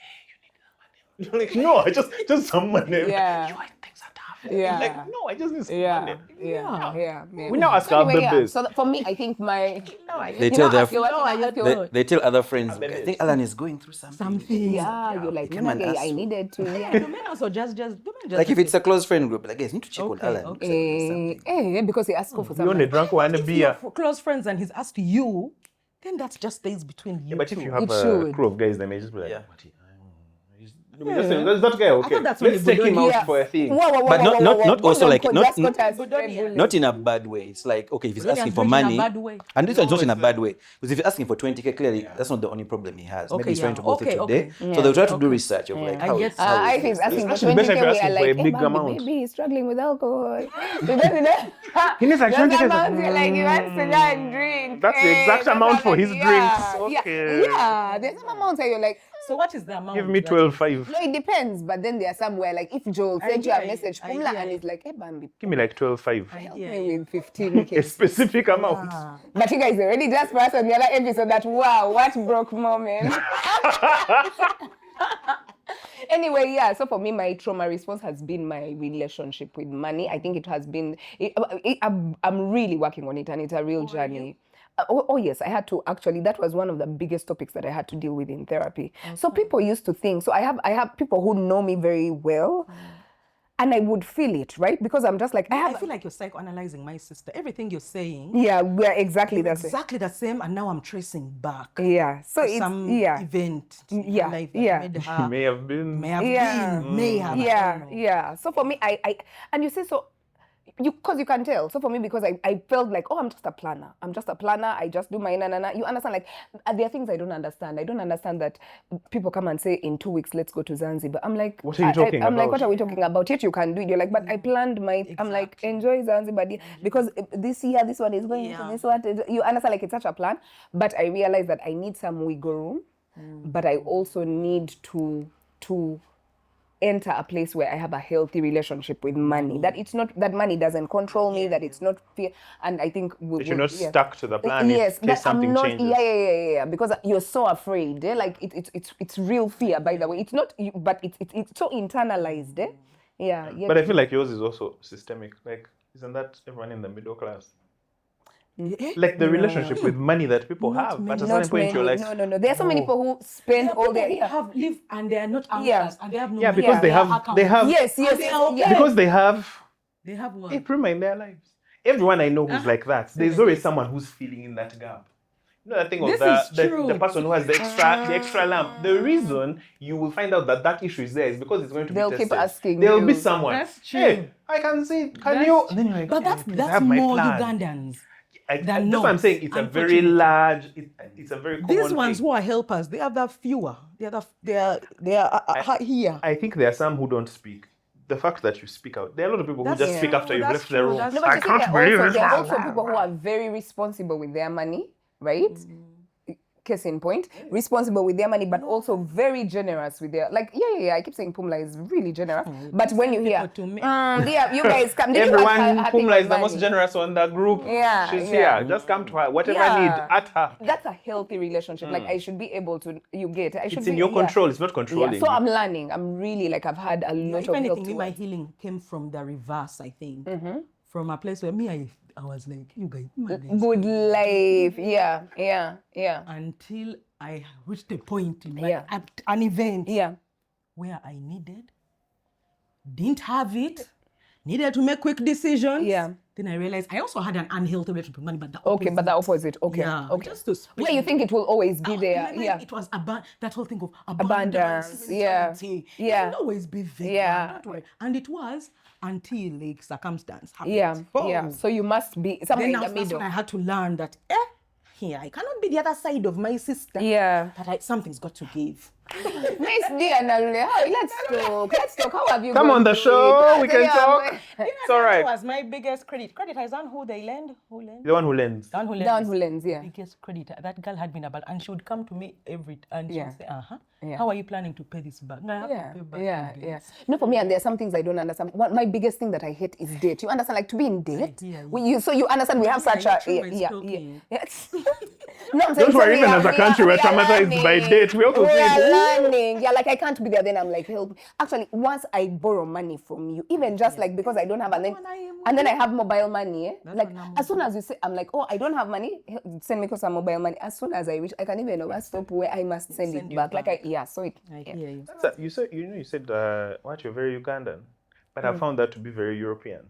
you need this money. Like, no, just some money. Yeah. You are things are tough. Yeah. Like, no, I just need some Yeah. money. Yeah. We now ask our Anyway, babies. So for me, I think my They you tell know, their ask your No, I ask don't your- know. they tell other friends, I think Alan is going through something. yeah, you're like, come and "Nunage, ask I you." needed to. Yeah, do men also just do men just Like if it's a close friend group, like guys, need to check on Okay, Alan. okay. Because he asked for You something. only drank one if beer. you're close friends and he's asked you, then that just stays between you But two. if you have It a should. crew of guys, they may just be like, Yeah. "What he- we just say, that's that guy, okay. thought that's Let's only take him Budoni. out for a thing. But not also like- not- not Not in a bad way. It's like, okay, if he's Budoni asking has for done it in a money, bad way. and this one's not in a bad way, because if you're asking for 20K, clearly that's not the only problem he has. Maybe Okay, he's trying to go okay, through today. okay. So they'll try to do research of like I how get it's how I is think it. asking for actually better 20K, if you're we are asking for a like, big "Hey, amount." maybe he's struggling with alcohol. He needs like 20K. You're like, you want to go and drink. That's the exact amount for his drinks. Okay. Yeah, there's some amounts where you're like, So what is the amount? Give me that- 12.5. no, it depends. But then there are some where, like, if Joel sent you a hear you, message, I Pumla, hear and you. it's like, hey, Bambi, Give me like 12.5. help Yeah. me with A 15K. specific amount. But you guys already just for us on the other episode that, wow, what broke moment. Anyway, yeah, so for me, my trauma response has been my relationship with money. I think it has been, I'm really working on it, and it's a real journey. Yes, I had to actually, that was one of the biggest topics that I had to deal with in therapy. So people used to think, so I have people who know me very well, and I would feel it, right? Because I'm just like, I feel like you're psychoanalyzing my sister. Everything you're saying, yeah, we're exactly the same. exactly the same, and now I'm tracing back. Yeah, so it's, Some yeah. event in her Yeah, life that yeah. made her May have been. may have Yeah. been, may have. I Yeah, don't know. yeah. So for me, I and you say so, because you can tell. So for me, because I felt like, oh, I'm just a planner. I just do my na. You understand? Like, there are things I don't understand. I don't understand that people come and say, in 2 weeks, let's go to Zanzibar. I'm like, What are you talking I'm like, about? what are we talking about? Yet you can do it. You're like, but I planned my, I'm like, enjoy Zanzibar because this year, this one is going into this one. You understand? Like, it's such a plan. But I realized that I need some wiggle room, but I also need to enter a place where I have a healthy relationship with money. That it's not, that money doesn't control me, that it's not fear. And I think That you're not stuck to the plan yes, in case that I'm something not, changes. yeah, because you're so afraid. Like it's real fear, by the way. It's not, but it's so internalized. Yeah. But I feel like yours is also systemic. Like, isn't that everyone in the middle class? Like the relationship with money that people Not have. many. At a not certain point, you're many. like, No. There are so many people who spend There are all their people who have live and they are not anxious Yeah. and they have no yeah, money because in they their have, account. yes, And they are okay. because they have They have what? a trauma in their lives. Everyone I know who's like that, there's always someone who's filling in that gap. You know that thing of This is the true. person who has the extra lamp. The reason you will find out that issue is there is because it's going to They'll be keep tested. asking There'll you. be someone. That's true. Hey, I can see. Can That's you? And then you're like, But "Okay, please, I that's have my more plan." Ugandans. That's than what I'm not, saying. It's a very unfortunately. large. It's a very common These ones thing. who are helpers, they are the fewer. They are here. I think there are some who don't speak. The fact that you speak out, there are a lot of people who That's just speak true. after you've That's left the true. room. That's No, but I you see, can't believe there this. are also people who are very responsible with their money, right? Case in point, responsible with their money, but also very generous with their, like, yeah. I keep saying Pumla is really generous, but when you hear, people to me. yeah, you guys come. did you Everyone, have Pumla is the money? most generous on the group. Yeah, She's yeah. here. Just come to her. Whatever Yeah. need, at her. That's a healthy relationship. Like I should be able to. You get. I should It's be in your yeah. control. It's not Yeah. controlling. So I'm learning. I'm really like I've had a lot If of help. anything, to my work. healing came from the reverse, I think. From a place where I was like, you guys, man, Good life. Yeah. until I reached a point in my, Yeah. at an event Yeah. where I didn't have it, needed to make quick decisions. Yeah. Then I realized I also had an unhealthy relationship with money, but the Okay, but the opposite. Okay. Yeah, Okay. just to spend. Where you think it will always be there. In my mind, Yeah. it was that whole thing of Abundance, yeah. spirituality. Yeah. It will always be there. Yeah. Don't worry. And it was until like circumstance happened. Yeah. Oh. Yeah. So you must be somewhere Then in the that's when middle. I had to learn that here I cannot be the other side of my sister. Yeah. But something's got to give. Nice dear Nalule. Let's talk. Let's talk. How have you Come gone on the through show. it? We can Yeah, talk. It's all right. That was my biggest credit. Credit is on who they lend. Who lends? The one who lends. Down who lends. Down who lends, yeah. Biggest credit. That girl had been about, and she would come to me and she Yeah. would say, Yeah. how are you planning to pay this back? No, I have to pay back. Yeah, in yeah. days." No, for me, and there are some things I don't understand. My biggest thing that I hate is date. You understand, like to be in date. hear So you understand we have such a Trauma is talking. yes. No, I'm saying Don't worry, so even as a country, we're traumatized by learning. date. We also We say, are "Ooh." learning. Yeah, like I can't be there. Then I'm like, help. Actually, once I borrow money from you, even just like because I don't have, and then I have mobile money. Like as soon as you say, I'm like, oh, I don't have money. Send me because I'm mobile money. As soon as I reach, I can even stop where I must send it you back. Like so it. I hear you. So you said what, you're very Ugandan, but I found that to be very European.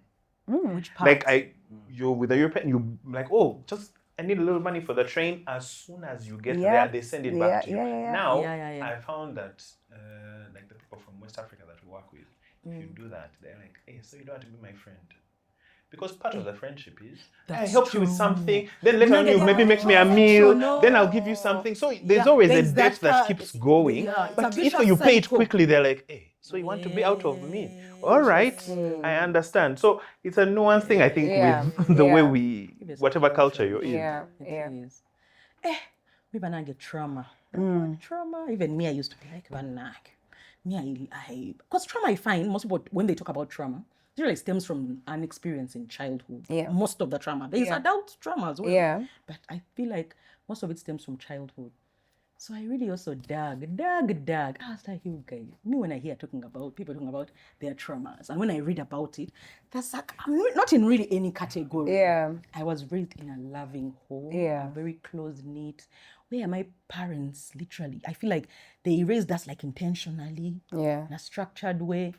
Which part? Like you're with a European, you like, oh, just I need a little money for the train. As soon as you get there, they send it back to you. Now I found that like the people from West Africa that we work with, if you do that, they're like, hey, so you don't have to be my friend. Because part of the friendship is I help you with something, then later on you maybe make me a meal, then I'll give you something. So there's always a debt that keeps going. But if you pay it quickly, they're like, hey, so you want to be out of me? All right, I understand. So it's a nuanced thing, I think, with the way we, whatever culture you're in. Yeah. Me banana get trauma. Trauma. Even me, I used to be like banana. Me, because trauma, I find most people when they talk about trauma, it really stems from an experience in childhood. Yeah. Most of the trauma. There is adult trauma as well. Yeah. But I feel like most of it stems from childhood. So I really also dug. I was like, you guys, me when I hear people talking about their traumas, and when I read about it, that's like, I'm not in really any category. Yeah. I was raised in a loving home, Yeah. very close-knit, where my parents literally, I feel like they raised us like intentionally, Yeah. in a structured way.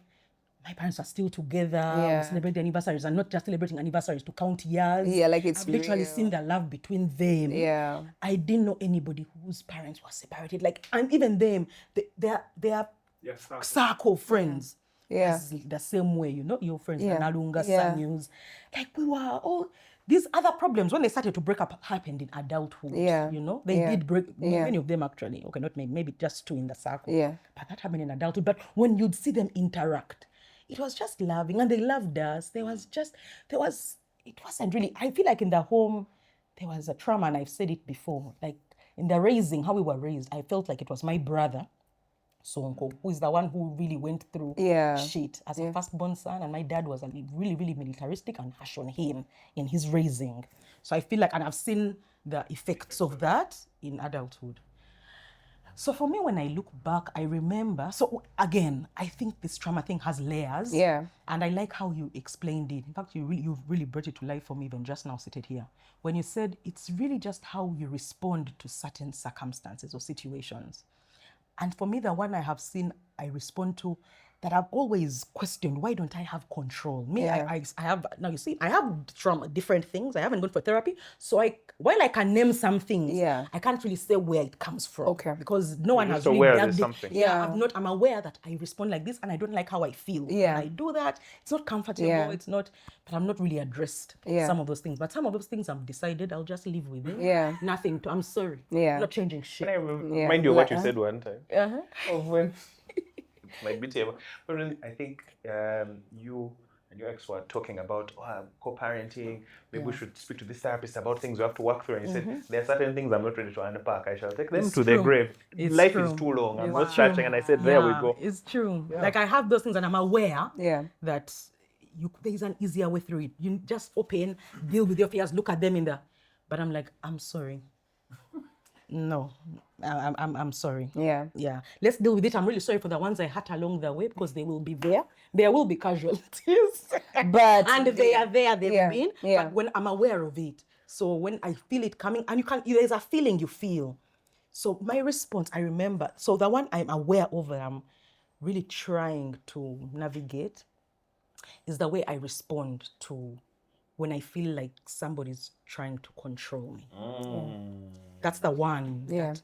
My parents are still together. Yeah. We celebrate anniversaries, and not just celebrating anniversaries to count years. Yeah, like it's I've literally real. seen the love between them. Yeah. I didn't know anybody whose parents were separated. Like, and even them, they are circle friends. Yeah. That's the same way, your friends, Yeah. Nalunga, Yeah. Sanyus. Like, we were all these other problems when they started to break up happened in adulthood. Yeah. They Yeah. did break. Yeah. Many of them actually. Okay, not maybe just two in the circle. Yeah. But that happened in adulthood. But when you'd see them interact, it was just loving, and they loved us. It wasn't really, I feel like in the home, there was a trauma, and I've said it before, like in the raising, how we were raised, I felt like it was my brother, Sonko, who is the one who really went through shit as a firstborn son, and my dad was really, really militaristic and harsh on him in his raising. So I feel like, and I've seen the effects of that in adulthood. So for me, when I look back, I remember, so again, I think this trauma thing has layers. Yeah. And I like how you explained it. In fact, you've really brought it to life for me even just now seated here. When you said it's really just how you respond to certain circumstances or situations. And for me, the one I have seen I respond to that I've always questioned, why don't I have control? Me, I have, now you see, I have trauma, different things. I haven't gone for therapy. So while I can name some things, I can't really say where it comes from. Okay. Because no one has just really aware dug there's deep. something. Yeah. I'm aware that I respond like this and I don't like how I feel. Yeah. When I do that, it's not comfortable, but I'm not really addressed some of those things. But some of those things I've decided I'll just live with it. Yeah. Nothing to, I'm sorry. Yeah. I'm not changing shit. Can I remind you of what you said one time? Of when it might be terrible. But when I think you and your ex were talking about co-parenting, maybe we should speak to this therapist about things we have to work through. And you said, there are certain things I'm not ready to unpack. I shall take them to their grave. Life is too long. I'm not stretching. And I said, there we go. It's true. Like I have those things and I'm aware that there's an easier way through it. You just open, deal with your fears, look at them but I'm like, I'm sorry. No, I'm sorry. Yeah. Let's deal with it. I'm really sorry for the ones I hurt along the way because they will be there. There will be casualties, and they are there. They've been. But when I'm aware of it, so when I feel it coming, and there's a feeling you feel. So my response, I remember. So the one I'm aware of, I'm really trying to navigate. is the way I respond to when I feel like somebody's trying to control me. That's the one that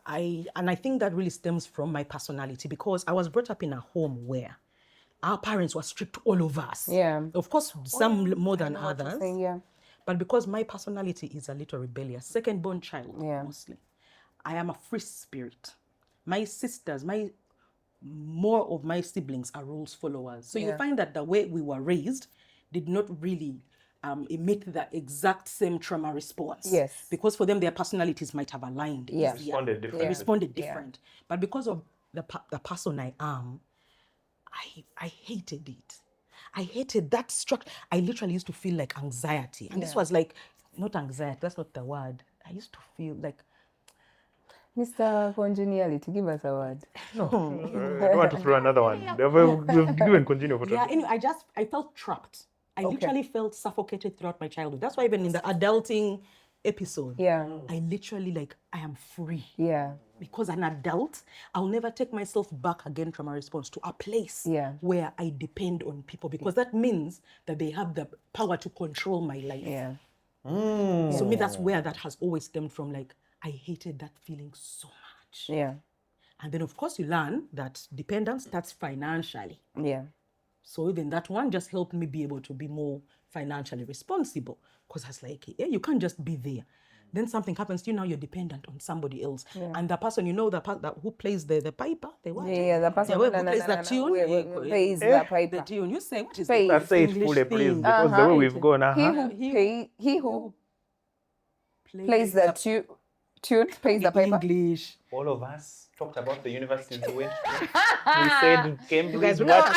I think that really stems from my personality, because I was brought up in a home where our parents were strict all over us. Yeah. Of course, some more than I know what you're others. saying, yeah. But because my personality is a little rebellious, second born child Yeah. mostly, I am a free spirit. My sisters, more of my siblings are rules followers. So you find that the way we were raised did not really emit the exact same trauma response. Yes. Because for them, their personalities might have aligned. Yeah. easier. Responded differently. They responded different. But because of the person I am, I hated it. I hated that structure. I literally used to feel like anxiety. And this was like, not anxiety, that's not the word. I used to feel like, Mr. Congeniality, give us a word. I don't want to throw another one. We've given continue for yeah, anyway, I felt trapped. I literally felt suffocated throughout my childhood. That's why even in the adulting episode, Yeah. I literally I am free. Yeah. Because an adult, I'll never take myself back again from a response to a place where I depend on people, because that means that they have the power to control my life. Yeah. So me, that's where that has always stemmed from. Like, I hated that feeling so much. Yeah. And then, of course, you learn that dependence starts financially. Yeah. So even that one just helped me be able to be more financially responsible, because I was like, yeah, you can't just be there. Then something happens to you, now you're dependent on somebody else. And the person, who plays the piper, the what? Yeah, the person who plays the tune, plays the piper. the tune. You say, what is Pays. that? Let's say it English fully, please, thing? because the way we've gone, He who plays the tune pays the piper. English. all of us talked about the universities we went to. We said Cambridge, guys, what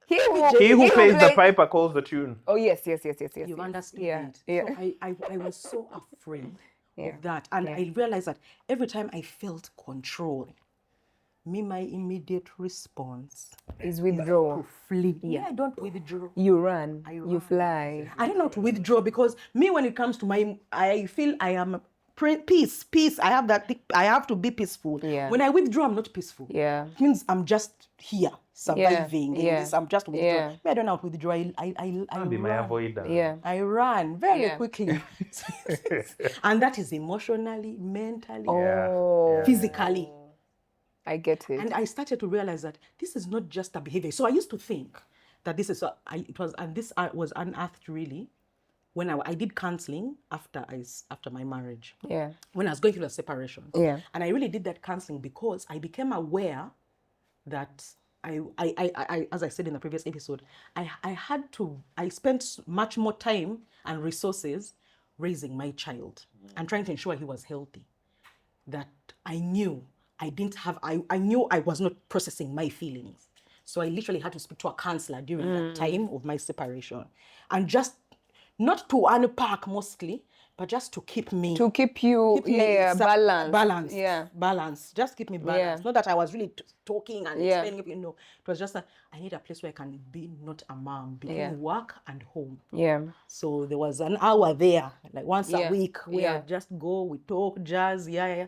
here, He who plays the piper calls the tune. Oh yes. You understood it. Yeah. So I was so afraid of that. And I realized that every time I felt control, my immediate response Is withdraw. to flee. Yeah, I don't withdraw. You run. I You run. fly. I don't know to withdraw, because me, when it comes to I feel I am peace. I have that. I have to be peaceful. Yeah. When I withdraw, I'm not peaceful. Yeah. It means I'm just here surviving. in Yeah. this. I'm just withdrawing. Yeah. Me, I don't know how to withdraw. I Be my run. avoider. Yeah. I run very Yeah. quickly. And that is emotionally, mentally, Oh. physically. I get it. And I started to realize that this is not just a behavior. So I used to think that this is this was unearthed really when I did counseling after my marriage. Yeah. When I was going through the separation. Yeah. And I really did that counseling because I became aware that I as I said in the previous episode, I spent much more time and resources raising my child and trying to ensure he was healthy. That I knew I knew I was not processing my feelings. So I literally had to speak to a counselor during that time of my separation. And just not to unpack mostly, but just to keep me balanced. Yeah. Balance. Just keep me balanced. Yeah. Not that I was really talking and Yeah. explaining, it was just that I need a place where I can be not a mom, between Yeah. work and home. Yeah. So there was an hour there, like once Yeah. a week, where Yeah. I just go, we talk, jazz, yeah.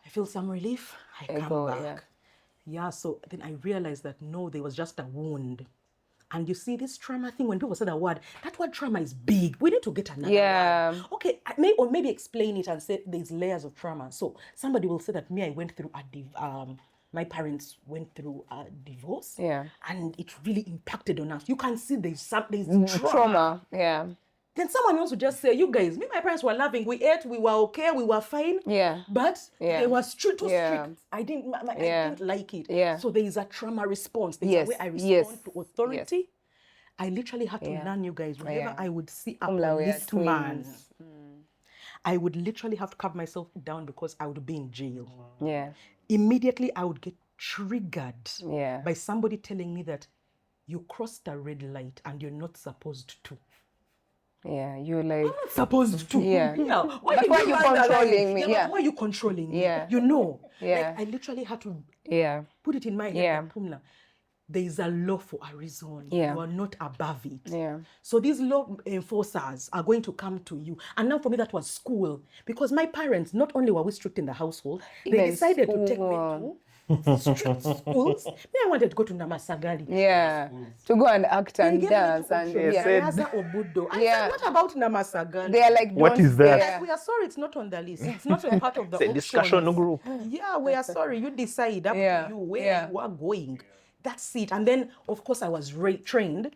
I feel some relief, I come go, back. Yeah, so then I realized that no, there was just a wound. And you see this trauma thing, when people say that word trauma is big. We need to get another one. Okay, maybe explain it and say there's layers of trauma. So somebody will say that I went through my parents went through a divorce. Yeah. And it really impacted on us. You can see there's Trauma. Yeah. Then someone else would just say, you guys, my parents were loving. We ate, we were okay, we were fine. Yeah. But Yeah. they were strict. Yeah. I didn't like it. Yeah. So there is a trauma response. There's Yes. a way I respond Yes. to authority. I literally had to learn, you guys, whenever I would see a policeman, I would literally have to calm myself down because I would be in jail. Yeah. Immediately, I would get triggered Yeah. by somebody telling me that you crossed a red light and you're not supposed to. Yeah. You're like, Supposed to. Yeah. Why But why are you controlling me? Yeah. Yeah. Why are you controlling me? Yeah. You know. Yeah. Like, I literally had to yeah. put it in my head. Yeah. Like, Pumla, there is a law for a reason. Yeah. You are not above it. Yeah. So these law enforcers are going to come to you. And now for me, that was school. Because my parents, not only were we strict in the household, they Even decided to take me school. to strict schools. Me, I wanted to go to Namasagali. Yeah. To go and act and They gave me dance two and options, yeah. Riaza or Budo. I Yeah. said, what about Namasagali? They are like, What don't is that? stare. We are sorry, it's not on the list. It's not a part of the It's a discussion options. group. Yeah, we are sorry. You decide up Yeah, to you where yeah. you are going. That's it. And then, of course, I was trained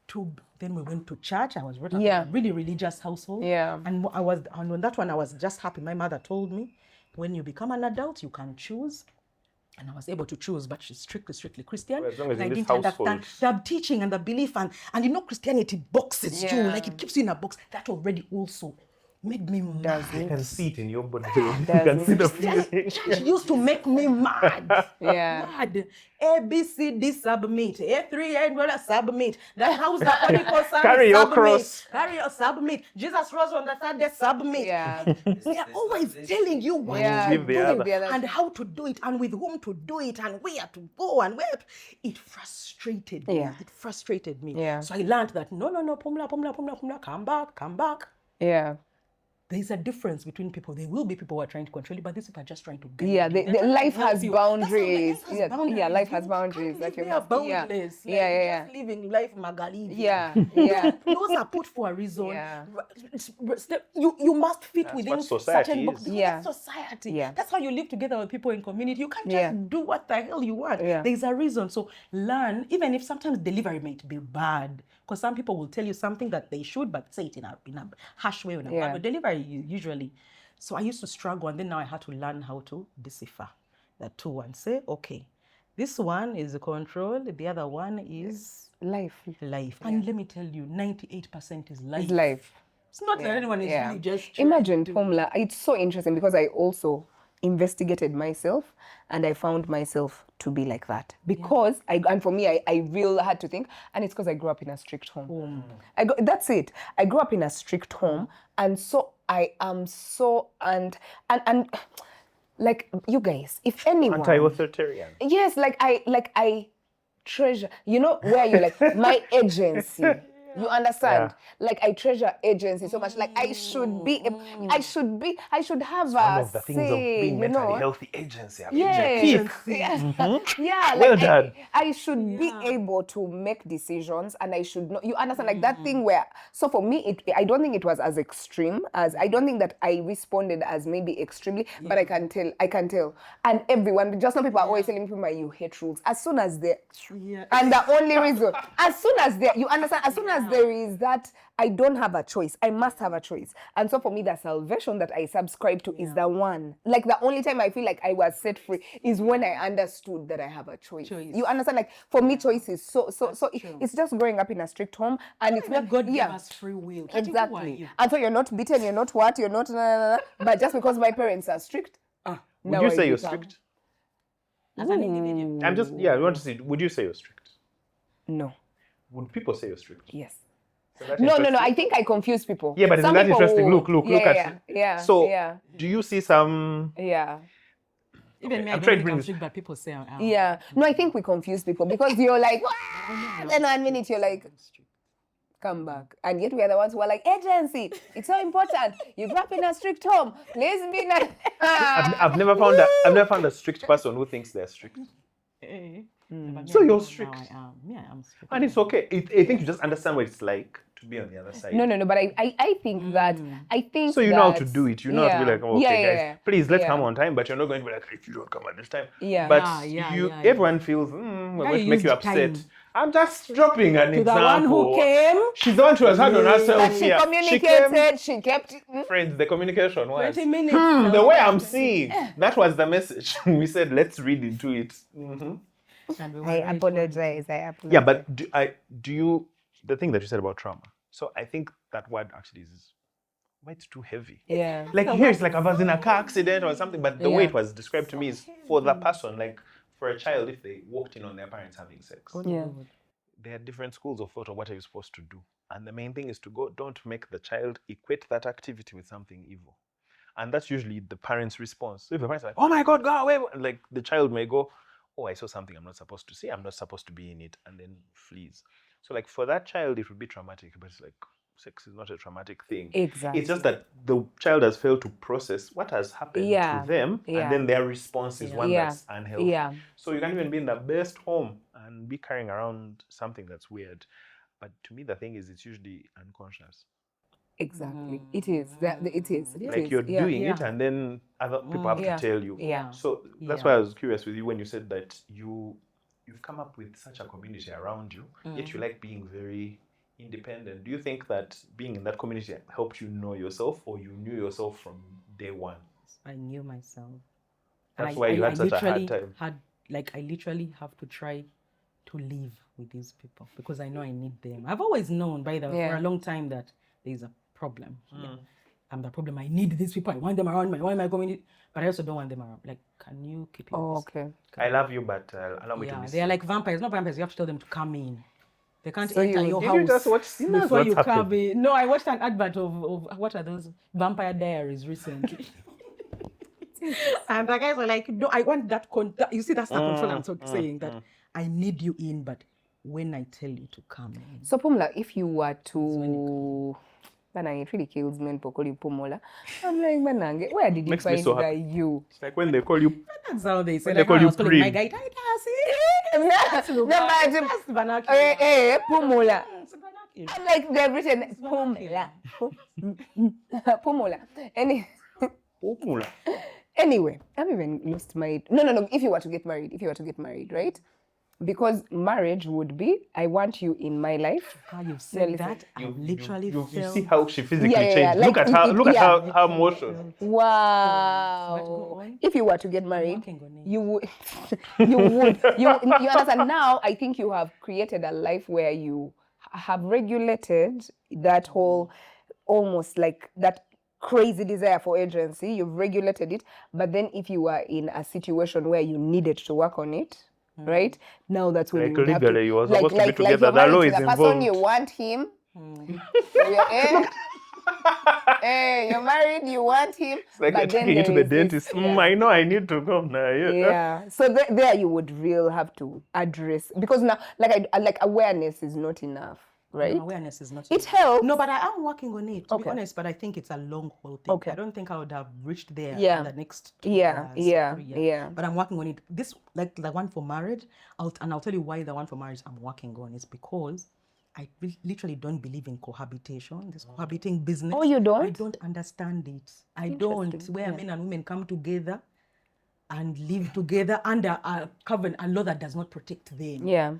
to. Then we went to church. I was brought up Yeah. in a really religious household. Yeah. And on that one, I was just happy. My mother told me, when you become an adult, you can choose. And I was able to choose, but she's strictly Christian. Well, as long as and in I this didn't understand household. the teaching and the belief and you know Christianity boxes you, Yeah. like it keeps you in a box. That already also made me mad. You can see it in your body. You Does can it? see the feeling. It used to make me mad. Yeah. Mad. A, B, C, D, submit. A3, A, submit. The house, the prodigal son, Carry your submit. cross. Carry your submit. Jesus rose on the third day, submit. Yeah. They are always telling you what Yeah. to Give the do other. and how to do it and with whom to do it and where to go and where to... It frustrated me. Yeah. It frustrated me. Yeah. So I learned that no, Pumla, come back. Yeah. There's a difference between people. There will be people who are trying to control you, but these people are just trying to guide Yeah, you. the They're trying to life help has you. boundaries. That's how Yeah, life has You boundaries can't that live you there must. Yeah, boundless. Like, yeah, you're yeah, just living life Magali. yeah, yeah. Laws are put for a reason. Yeah. You must fit That's within what society certain is. boxes. Yeah. That's society. Yeah. That's how you live together with people in community. You can't just Yeah. do what the hell you want. Yeah. There's a reason. So learn, even if sometimes delivery might be bad, because some people will tell you something that they should, but say it in a harsh way, in a Yeah. bad way. Delivery usually. So I used to struggle, and then now I had to learn how to decipher the two and say, okay, this one is control, the other one is Life life. And let me tell you, 98% is life. is life. It's not that anyone is Yeah. really just trying Imagine, to... Pumla, it's so interesting because I also investigated myself and I found myself to be like that. Because and for me, I really had to think, and it's because I grew up in a strict home. That's it. I grew up in a strict home, and so I am so and like you guys, if anyone Anti-authoritarian. yes, like I treasure, you know, where you're like my agency. You understand? Like I treasure agency so much. Like I should have One a of the things say, of being you mentally know. healthy agency. Yes. Agency. Yeah, Well like done. I should be able to make decisions, and I should know. You understand, like that thing where. So for me, I don't think it was as extreme as I don't think that I responded as maybe extremely, but I can tell, and everyone, just some people are always telling me, you hate rules. As soon as they, and the only reason, as soon as they, you understand, as soon as there is that, I don't have a choice. I must have a choice. And so for me, the salvation that I subscribe to is the one. Like the only time I feel like I was set free is when I understood that I have a choice. You understand? Like for me, choice is so it's just growing up in a strict home, and it's not God gave us free will. Exactly. And so you're not beaten, you're not what, you're not but just because my parents are strict. Would you say you're strict? As an individual. I'm just, I want to see, would you say you're strict? No. Would people say you're strict? Yes. So that No. interesting. I think I confuse people. Yeah, but isn't Some that people interesting? will- Look at Yeah. So, yeah. do you see some... Yeah. Even me, I I'm don't trying to think bring I'm this- strict, but people say I'm... Yeah. No, I think we confuse people because you're like, "What?" Then 1 minute you're like, come back. And yet we are the ones who are like, agency, it's so important. You grew up in a strict home. Please be nice. I've never found a strict person who thinks they're strict. So you're strict. I am strict. And it's okay. I think you just understand what it's like to be on the other side. No, but I think that, I think So you know how to that- do it. You know how to be like, oh, okay, guys, please, let's come on time. But you're not going to be like, if you don't come at this time. Yeah. But Yeah. everyone feels, we're going to you make you use upset. time. I'm just dropping an To the example. one who came, She's the one who has had on herself But she here. communicated, she kept. Friends, the communication was 20 minutes. the way I'm seeing. That was the message. We said, let's read into it. I apologize. Yeah, but do you, the thing that you said about trauma, so I think that word actually is, why it's too heavy. Yeah. Like here it's like I was in a car accident or something, but the way Yeah. it was described to me is for the person, like for a child, if they walked in on their parents having sex, Yeah. there are different schools of thought of what are you supposed to do. And the main thing is to don't make the child equate that activity with something evil. And that's usually the parent's response. So if the parents are like, oh my God, go away, like the child may go, oh, I saw something I'm not supposed to see, I'm not supposed to be in it, and then flees. So like for that child, it would be traumatic, but it's like sex is not a traumatic thing. Exactly. It's just that the child has failed to process what has happened Yeah. to them, Yeah. and then their response is one Yeah. that's unhealthy. Yeah. So you can't even be in the best home and be carrying around something that's weird. But to me, the thing is, it's usually unconscious. Exactly. It is. It is. It Like is. you're Yeah. doing it, and then other people have Yeah. to tell you. Yeah. So that's why I was curious with you when you said that you've come up with such a community around you, yet you like being very independent. Do you think that being in that community helped you know yourself, or you knew yourself from day one? I knew myself. That's why you had such a hard time. I literally have to try to live with these people because I know I need them. I've always known for a long time that there's a problem here. I'm the problem. I need these people. I want them around my community, but I also don't want them around. Like, can you keep it? Oh, okay. I love you, but allow me to miss they're you. like vampires. Not vampires. You have to tell them to come in. They can't So enter your Did house. you just watch Sinners? before you What's come happened? in. No, I watched an advert of what are those Vampire Diaries recently. And the guys were like, no, I want that you see, that's the control I'm saying that I need you in, but when I tell you to come in. So Pumla, if you were to it really kills me when people call you Pumola. I'm like, Manange, where did you Makes me find so that happy. you? It's like when they call you. That's how they say. When they Like, call I you was calling my Prim. guy, Titus. No, but Pumola. I'm like, they've written Pumola. Pumola. Anyway, I've even lost my... No. If you were to get married, right? Because marriage would be, I want you in my life. You've said that. I literally You felt... see how she physically Yeah. changed. Like, Look at her motion. Wow. If you were to get married, you would. You understand? Now, I think you have created a life where you have regulated that whole, almost like that crazy desire for agency. You've regulated it. But then if you were in a situation where you needed to work on it, right? Now that's when Like you would have to, legally, you were supposed to be together. you're The married law to is the person involved. you want him. You're married, you want him. It's like but then taking you to there the is this- dentist. I know I need to go now. Yeah. So there you would really have to address, because now like awareness is not enough, right? No, awareness is not... It helps. No, but I am working on it, to be Okay. honest, but I think it's a long haul thing. Okay. I don't think I would have reached there Yeah. in the next 2 Yeah, years, 3 years. yeah. But I'm working on it. This, like the one for marriage, I'll tell you why the one for marriage I'm working on is because I literally don't believe in cohabitation, this cohabiting business. Oh, you don't? I don't understand it. I don't. Where men and women come together and live together under a covenant, a law that does not protect them. Yeah.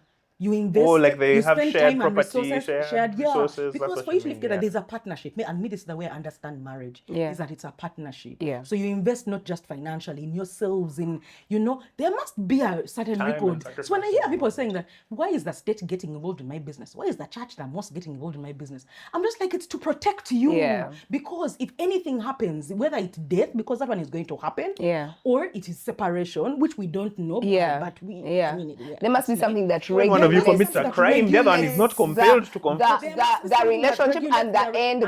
You invest, Oh, like they you have spend shared time and property, resources, shared resources, that's because what for you you to live mean, together, yeah. there's a partnership. And me, this is the way I understand marriage, Yeah. is that it's a partnership. Yeah. So you invest not just financially, in yourselves, there must be a certain Time and record. sacrifice. So when I hear people saying that, why is the state getting involved in my business? Why is the church that most getting involved in my business? I'm just like, it's to protect you. Yeah. Because if anything happens, whether it's death, because that one is going to happen, Yeah. or it is separation, which we don't know, Yeah. but we, Yeah. I mean, There must be something that When one of you regulates commits a crime, the other one is not compelled to confess. the relationship and the end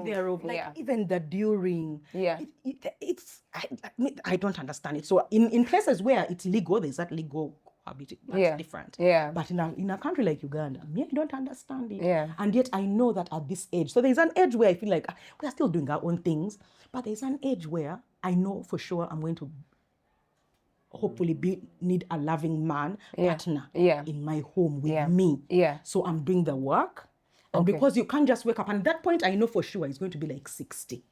thereof. Like Yeah. even the during. Yeah. I don't understand it. So in places where it's legal, there's that legal cohabiting. That's Yeah. different. Yeah. But in a country like Uganda, I don't understand it. Yeah. And yet I know that at this age, so there's an age where I feel like we are still doing our own things, but there's an age where I know for sure I'm going to hopefully need a loving man partner in my home with me. Yeah. So I'm doing the work. And because you can't just wake up, and at that point I know for sure it's going to be like 60.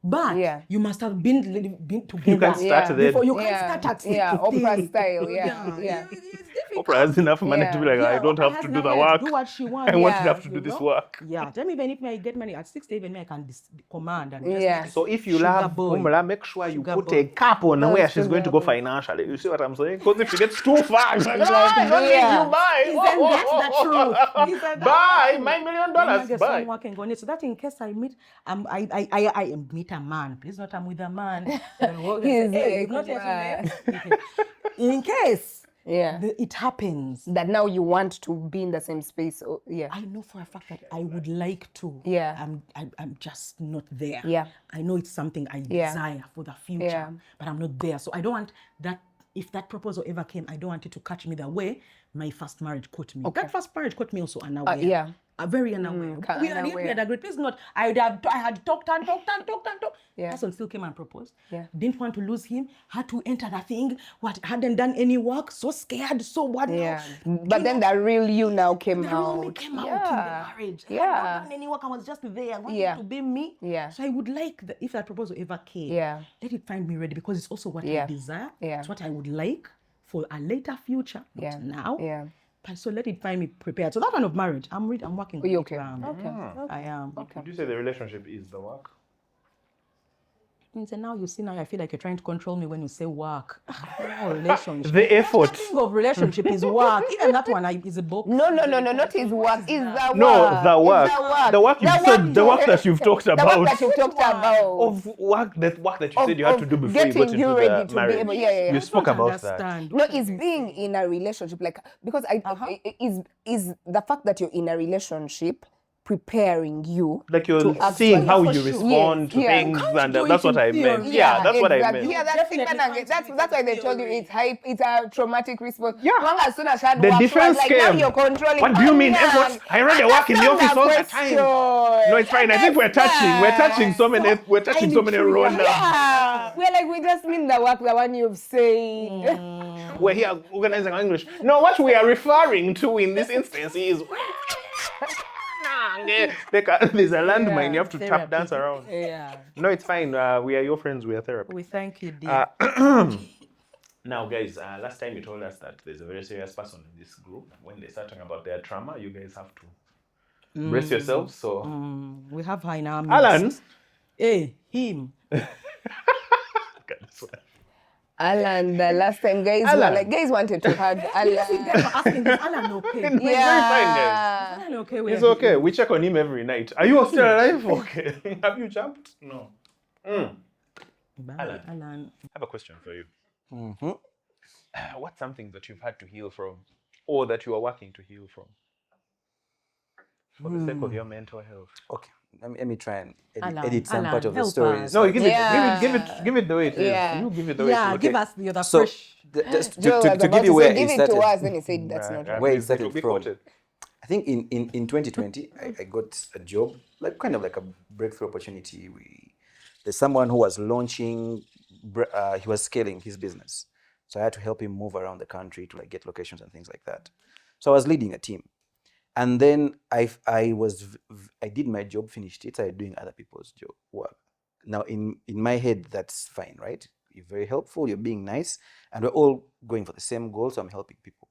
But you must have been together. You can start there. Before you can start at 60. Yeah, Oprah style. Yeah. It's difficult. Oprah has enough money to be like, I don't have to do the work. Do what she wants. I want to have to do you this know? work. Yeah, tell me, even if I get money at 60, even I can command and just Yeah. make So if you sugar love boy. Umla, make sure you Sugar put boy. a cap on where she's sugar going to go boy. financially. You see what I'm saying? Because if she gets too far, it's like, I don't yeah. need you, bye. Isn't that the truth? Isn't that Bye, the my truth? $1 million, Then I'm bye. working on it. So that in case I meet, I meet a man. Please not I'm with a man. He's Hey, like, not yet in case it happens. That now you want to be in the same space. I know for a fact that I would like to. Yeah. I'm just not there. Yeah. I know it's something I desire for the future, Yeah. but I'm not there. So I don't want that. If that proposal ever came, I don't want it to catch me the way my first marriage caught me. Okay. That first marriage caught me also unaware. Yeah. very unaware. We had agreed. Please not. I had talked. Yeah. Person still came and proposed. Yeah. Didn't want to lose him. Had to enter the thing. Hadn't done any work. So scared. So what? Yeah. Now? But then the real you now came The real me out. came out in the marriage. I had not done any work. I was just there. I wanted to be me. Yeah. So I would like if that proposal ever came, let it find me ready, because it's also what I desire. Yeah. It's what I would like for a later future. Not now. Yeah. But so let it find me prepared. So that kind of marriage, I'm working. You okay? Okay. I am. Would you say the relationship is the work? And so now you see, now I feel like you're trying to control me when you say work. No relationship. The effort. Think of relationship is work. Even that one is a book. No, not his work. Is the work. No, the work. The work you said. The work that you've talked about. The work that you've talked about. Of work that you said you had to do before you got getting into you ready the to marriage. be able. Yeah. You spoke about that. No, it's being in a relationship, like, because is the fact that you're in a relationship preparing you, like you're seeing how you respond to things, and that's what I meant. Yeah, that's what I meant. Yeah, that's why they told you it's hype. It's a traumatic response. Yeah. Long as soon as the defense like, came. now you're controlling. What do you mean effort? I already work in the office all the time. No, it's fine. I think we're touching so many roles now. Yeah, we're like, we just mean the work, the one you've said. We're here organizing our English. No, what we are referring to in this instance is there's a landmine you have to tap dance around. Yeah. No, it's fine. We are your friends. We are therapy. We thank you, dear. Now, guys, last time you told us that there's a very serious person in this group. When they start talking about their trauma, you guys have to brace yourselves. So, we have her in our midst. Alan. Hey, him. Alan, the last time guys wanted to hug Alan. Asking, is Alan okay? Very fine, guys. Alan okay? He's okay. We check on him every night. Are you still alive? Okay. Have you jumped? No. Alan, I have a question for you. What's something that you've had to heal from, or that you are working to heal from, for the sake of your mental health? Okay, let me try and edit some part of the help stories. us. No, give it the way it is. Yeah. You give it the way it is. Yeah, Okay. give us the other So, fresh. just Joe was to about give you where give it it to started. us, then he said that's not right. Where it Please, started be from. quoted. I think in 2020, I got a job, like kind of like a breakthrough opportunity. There's someone who was launching, he was scaling his business. So I had to help him move around the country to like get locations and things like that. So I was leading a team. And then I did my job, finished it, started doing other people's job work. Now in my head, that's fine, right? You're very helpful, you're being nice, and we're all going for the same goal, so I'm helping people.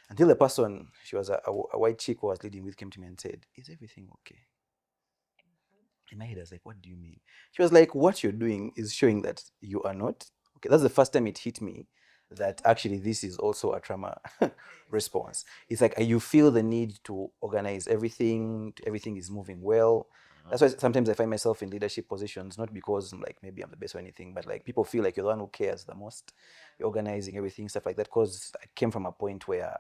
Until the person, she was a white chick who I was leading with, came to me and said, "Is everything okay?" In my head, I was like, "What do you mean?" She was like, "What you're doing is showing that you are not." Okay, that's the first time it hit me that actually this is also a trauma response. It's like you feel the need to organize everything is moving well. That's why sometimes I find myself in leadership positions, not because like maybe I'm the best or anything, but like people feel like you're the one who cares the most. You're organizing everything, stuff like that, because I came from a point where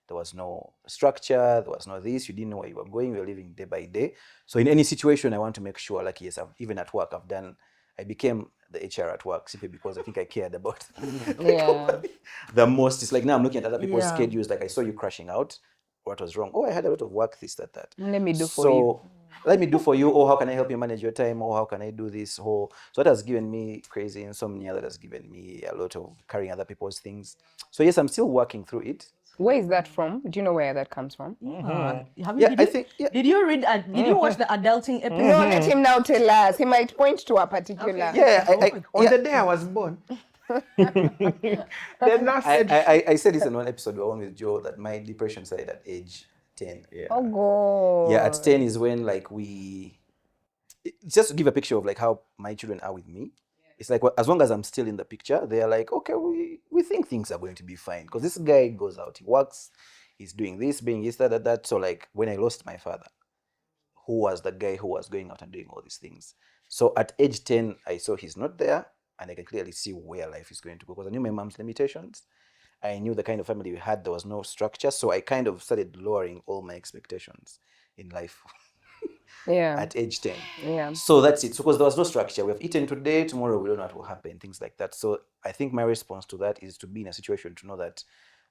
there was no structure, there was no this, you didn't know where you were going, we were living day by day. So in any situation, I want to make sure, like, yes, even at work, I became the HR at work simply because I think I cared about the most. It's like now I'm looking at other people's schedules, like I saw you crashing out. What was wrong? Oh, I had a lot of work, this, that. Let me do for you. Let me do for you, or how can I help you manage your time, or how can I do this whole. So that has given me crazy insomnia, that has given me a lot of carrying other people's things. So yes, I'm still working through it. Where is that from? Do you know where that comes from? Did you read? Did you watch the adulting episode? No, let him now tell us. He might point to a particular. On the day I was born. I said this in one episode we were on with Joe, that my depression started at age 10. Yeah. Oh God. Yeah, at 10 is when like just to give a picture of like how my children are with me. It's like as long as I'm still in the picture, they're like, okay, we think things are going to be fine. Because this guy goes out, he works, he's doing this, being this, that. So like when I lost my father, who was the guy who was going out and doing all these things. So at age 10, I saw he's not there, and I can clearly see where life is going to go, because I knew my mom's limitations. I knew the kind of family we had. There was no structure. So I kind of started lowering all my expectations in life. At age 10. Yeah. So that's it. So because there was no structure. We have eaten today, tomorrow we don't know what will happen, things like that. So I think my response to that is to be in a situation to know that,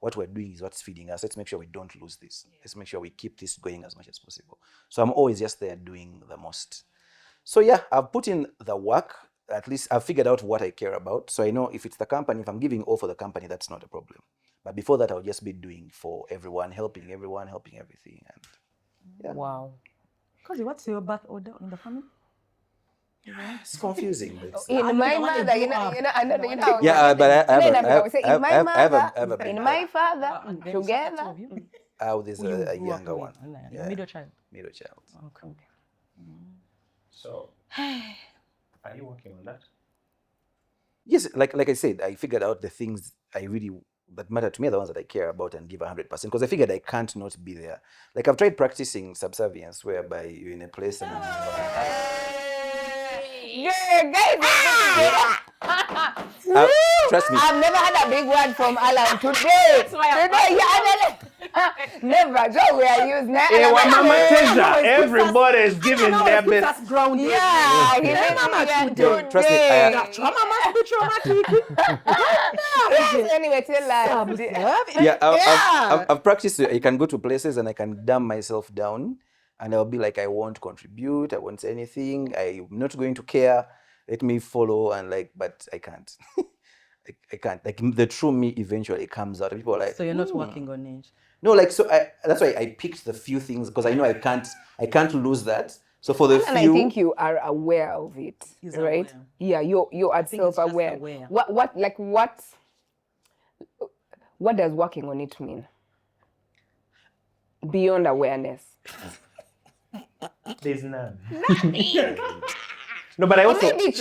what we're doing is what's feeding us. Let's make sure we don't lose this. Let's make sure we keep this going as much as possible. So I'm always just there doing the most. So yeah, I've put in the work. At least I've figured out what I care about. So I know if it's the company, if I'm giving all for the company, that's not a problem. But before that, I'll just be doing for everyone, helping everything. And yeah. Wow. Because what's your birth order in the family? It's confusing. But it's, In my mother, but in my father, together. There's You a grew up younger with, one. yeah, middle child. Middle child. Okay. So, are you working on that? Yes, like I said, I figured out the things that matter to me are the ones that I care about and give 100%, because I figured I can't not be there. Like I've tried practicing subservience, whereby you're in a place and trust me. I've never had a big word from Alan today. Never. So we are used now. Hey, Mama Tejass, everybody is giving their best. Yeah, he made me today. Trust me, Anyway, tell us. I've practiced. I can go to places and I can dumb myself down, and I'll be like, I won't contribute, I won't say anything, I'm not going to care. Let me follow but I can't. I can't. Like the true me eventually comes out. People are like, So you're not working on it. no, that's why I picked the few things, because I know I can't lose that. So for the And few, I think you are aware of it, He's right? aware. Yeah, you're think it's just self-aware. aware. What does working on it mean? Beyond awareness. There's none. No, but I also Maybe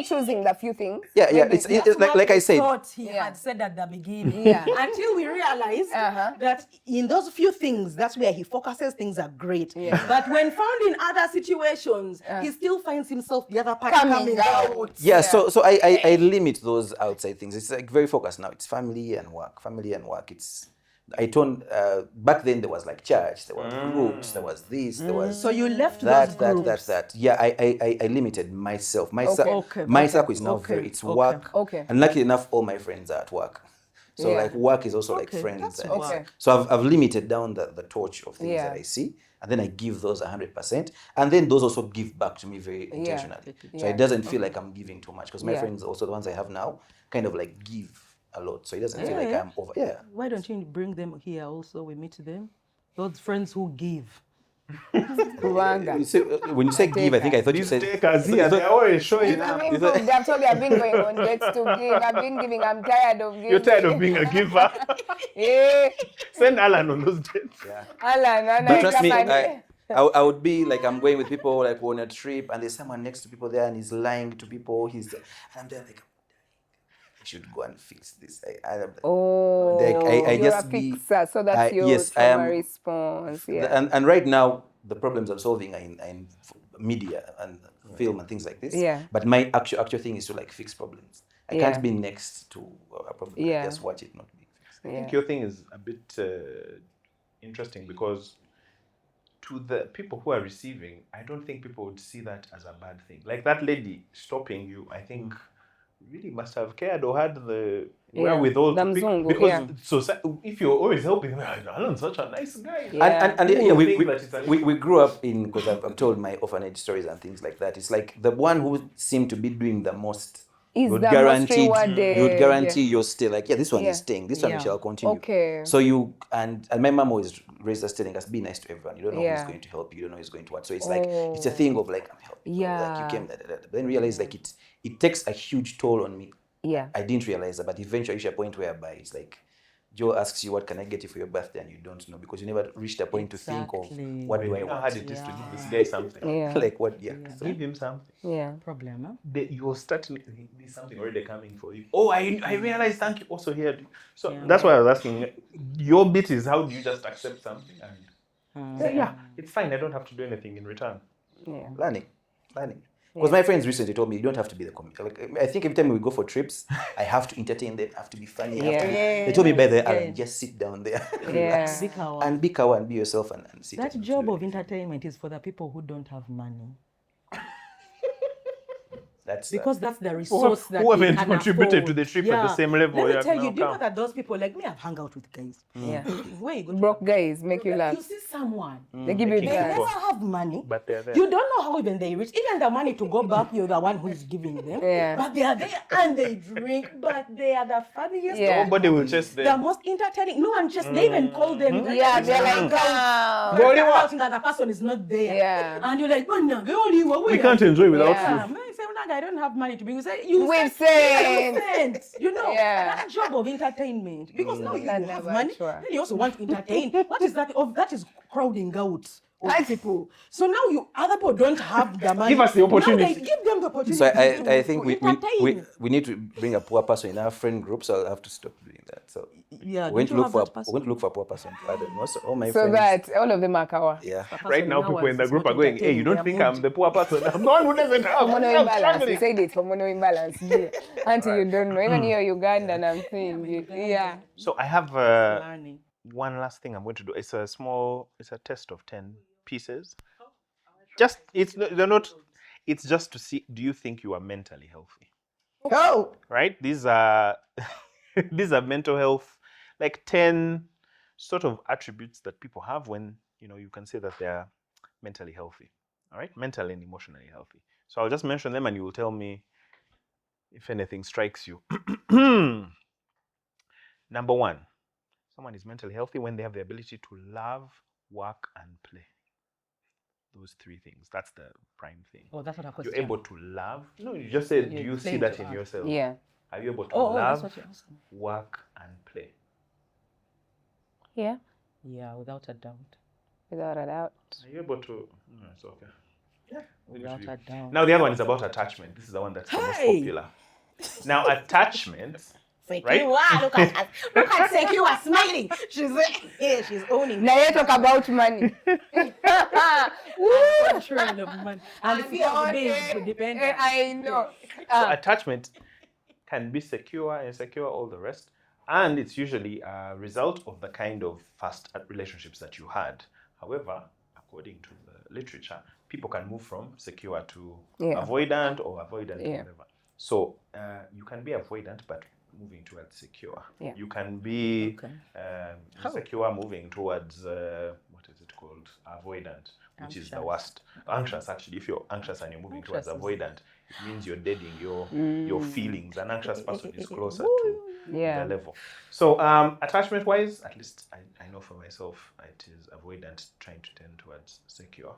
choosing the few things. yeah. Maybe, It's like I said. Thought he Yeah. had said at the beginning. Yeah. Until we realized that in those few things, that's where he focuses. Things are great. Yeah. But when found in other situations, he still finds himself the other part Coming coming out. out. Yeah, so I limit those outside things. It's like very focused now. It's family and work. I don't. Back then there was like church, there were groups, there was this, there was So you left that. those groups. Yeah, I limited myself. My circle is now it's work. Okay. And luckily enough, all my friends are at work. So Yeah. like work is also like Okay, friends. that's And okay. So I've limited down the torch of things Yeah. that I see, and then I give those 100%, and then those also give back to me very intentionally. So Yeah. it doesn't feel like I'm giving too much, because my Yeah. friends, also the ones I have now, kind of like give a lot. So it doesn't feel like Yeah. I'm over. Yeah. Why don't you bring them here also? We meet them. Those friends who give. Rwanda. When you say give, I think I thought you these said. takers here, they're always showing up. I've told you I've been going on dates to give. I've been giving. I'm tired of giving. You're tired of being a giver. Yeah. Send Alan on those dates. Yeah. Alan, But trust me, I would be like, I'm going with people like on a trip, and there's someone next to people there, and he's lying to people. And I'm there like, I should go and fix this. I you're just a fixer, so that's your yes, I trauma am. response. Yeah. And right now, the problems I'm solving are in media and film and things like this. Yeah. But my actual thing is to like fix problems. I Yeah. can't be next to a problem. Yeah. Just watch it not be fixed. I think your thing is a bit interesting, because to the people who are receiving, I don't think people would see that as a bad thing. Like that lady stopping you, I think really must have cared or had the wherewithal to pick, Mzungu, because if you're always helping, Alan's such a nice guy. Yeah. And People yeah, think that it's we grew up in, because I'm told my orphanage stories and things like that. It's like the one who seemed to be doing the most Is would the most guarantee rewarded. you're still like, yeah, this one Yeah. is staying, this one Yeah. we shall continue. Okay. So you and my mom always raised us telling us, be nice to everyone. You don't know Yeah. who's going to help you, you don't know who's going to what. So it's like it's a thing of like, I'm helping. Yeah. Like you came, but then realize like it takes a huge toll on me. Yeah. I didn't realize that, but eventually you reach a point whereby it's like Joe asks you, what can I get you for your birthday? And you don't know, because you never reached a point to think of, Exactly. what do I You know how want? hard it is to give this guy something. Yeah. Like what? Yeah. Give him something. Yeah. Problem, huh? You'll start there's something already coming for you. Oh, I realized, thank you also here. So that's why I was asking. Your bit is, how do you just accept something and yeah, it's fine. I don't have to do anything in return. Yeah. Learning. Because my friends recently told me, you don't have to be the comedian. Like, I think every time we go for trips, I have to entertain them, I have to be funny. They told me, by the Alan, just sit down there, relax, Bikawa. and be kawa and be yourself and sit. That and job do of entertainment is for the people who don't have money. That's because that's the resource that who they haven't can contributed afford. to the trip at the same level. Let me Yeah, tell you, now do you know come. that those people, like me, I've hung out with guys. Yeah. Where you go to Broke guys make you laugh. you see someone, They give you Making they that. never have money, But they're there. You don't know how even they reach. Even the money to go back, you're the one who is giving them. Yeah. But they are there and they drink, but they are the funniest. Yeah. Nobody will chase The them. most entertaining. No one just, they even call them. Yeah, they're like, Go You're anywhere. out and the person is not there. Yeah. And you're like, "Man, We can't enjoy without Yeah. you. Man, say, I don't have money to bring. You say, you We've said, sent. you know, Yeah. that job of entertainment. Because now you That's have never money, true. then you also want to entertain. What is that? That is crowding out of That's- people. So now other people don't have the money. Give us the opportunity. Now they give them the opportunity. So I to think entertain. we need to bring a poor person in our friend group, so I'll have to stop doing that. So Yeah, we're going don't to you look have for that person? we're going to look for a poor person to add them. Also, all my So friends. that all of them are kawa. Yeah. Right now, people in the It's group not are going, hey, you don't entertaining, think they're I'm the poor person? I'm the one who doesn't have. Hormonal I'm imbalance. You struggling. said it, hormonal imbalance. Yeah. Until you don't know. Even here, Ugandan, I'm saying. Yeah. So I have learning. one last thing I'm going to do. It's a test of 10 pieces. It's just to see, do you think you are mentally healthy? Oh, Right? These are these are mental health, like 10 sort of attributes that people have when, you can say that they're mentally healthy. All right? Mentally and emotionally healthy. So I'll just mention them and you will tell me if anything strikes you. Number 1, someone is mentally healthy when they have the ability to love, work, and play. Those 3 things. That's the prime thing. oh, that's what I was You're able to love. No, you just said, do you see explained that to in us. yourself? Yeah. Are you able to Oh, that's love, what you're asking. work, and play? Yeah. Yeah, without a doubt. Without a doubt. Are you able to? No, it's okay. Without a doubt. Now the other one is about attachment. This is the one that's the most Hey! popular. Now attachment, right? Look at Sekiwa smiling. She's owning. Now you talk about money. Woo! Control of money. And fear of being dependent. I know. So attachment can be secure, insecure, all the rest. And it's usually a result of the kind of past relationships that you had. However, according to the literature, people can move from secure to avoidant or avoidant to whatever. So you can be avoidant, but moving towards secure. Yeah. You can be secure, moving towards, what is it called? Avoidant, which is the worst. Anxious, actually. If you're anxious and you're moving towards avoidant, it means you're deading your feelings. An anxious person is closer to the level. So attachment-wise, at least I know for myself, it is avoidant trying to tend towards secure.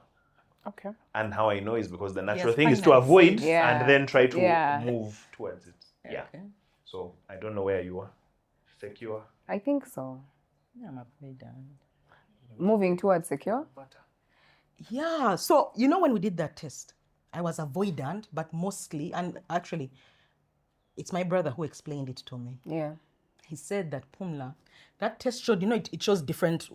Okay. And how I know is because the natural Yes, thing is to finance. avoid Yeah. and then try to Yeah. move towards it. Yeah. Okay. So I don't know where you are. Secure. I think so. Yeah, I'm avoidant. Moving towards secure. Yeah. So, when we did that test, I was avoidant, but mostly, and actually, it's my brother who explained it to me. Yeah. He said that, Pumla, that test showed, it shows different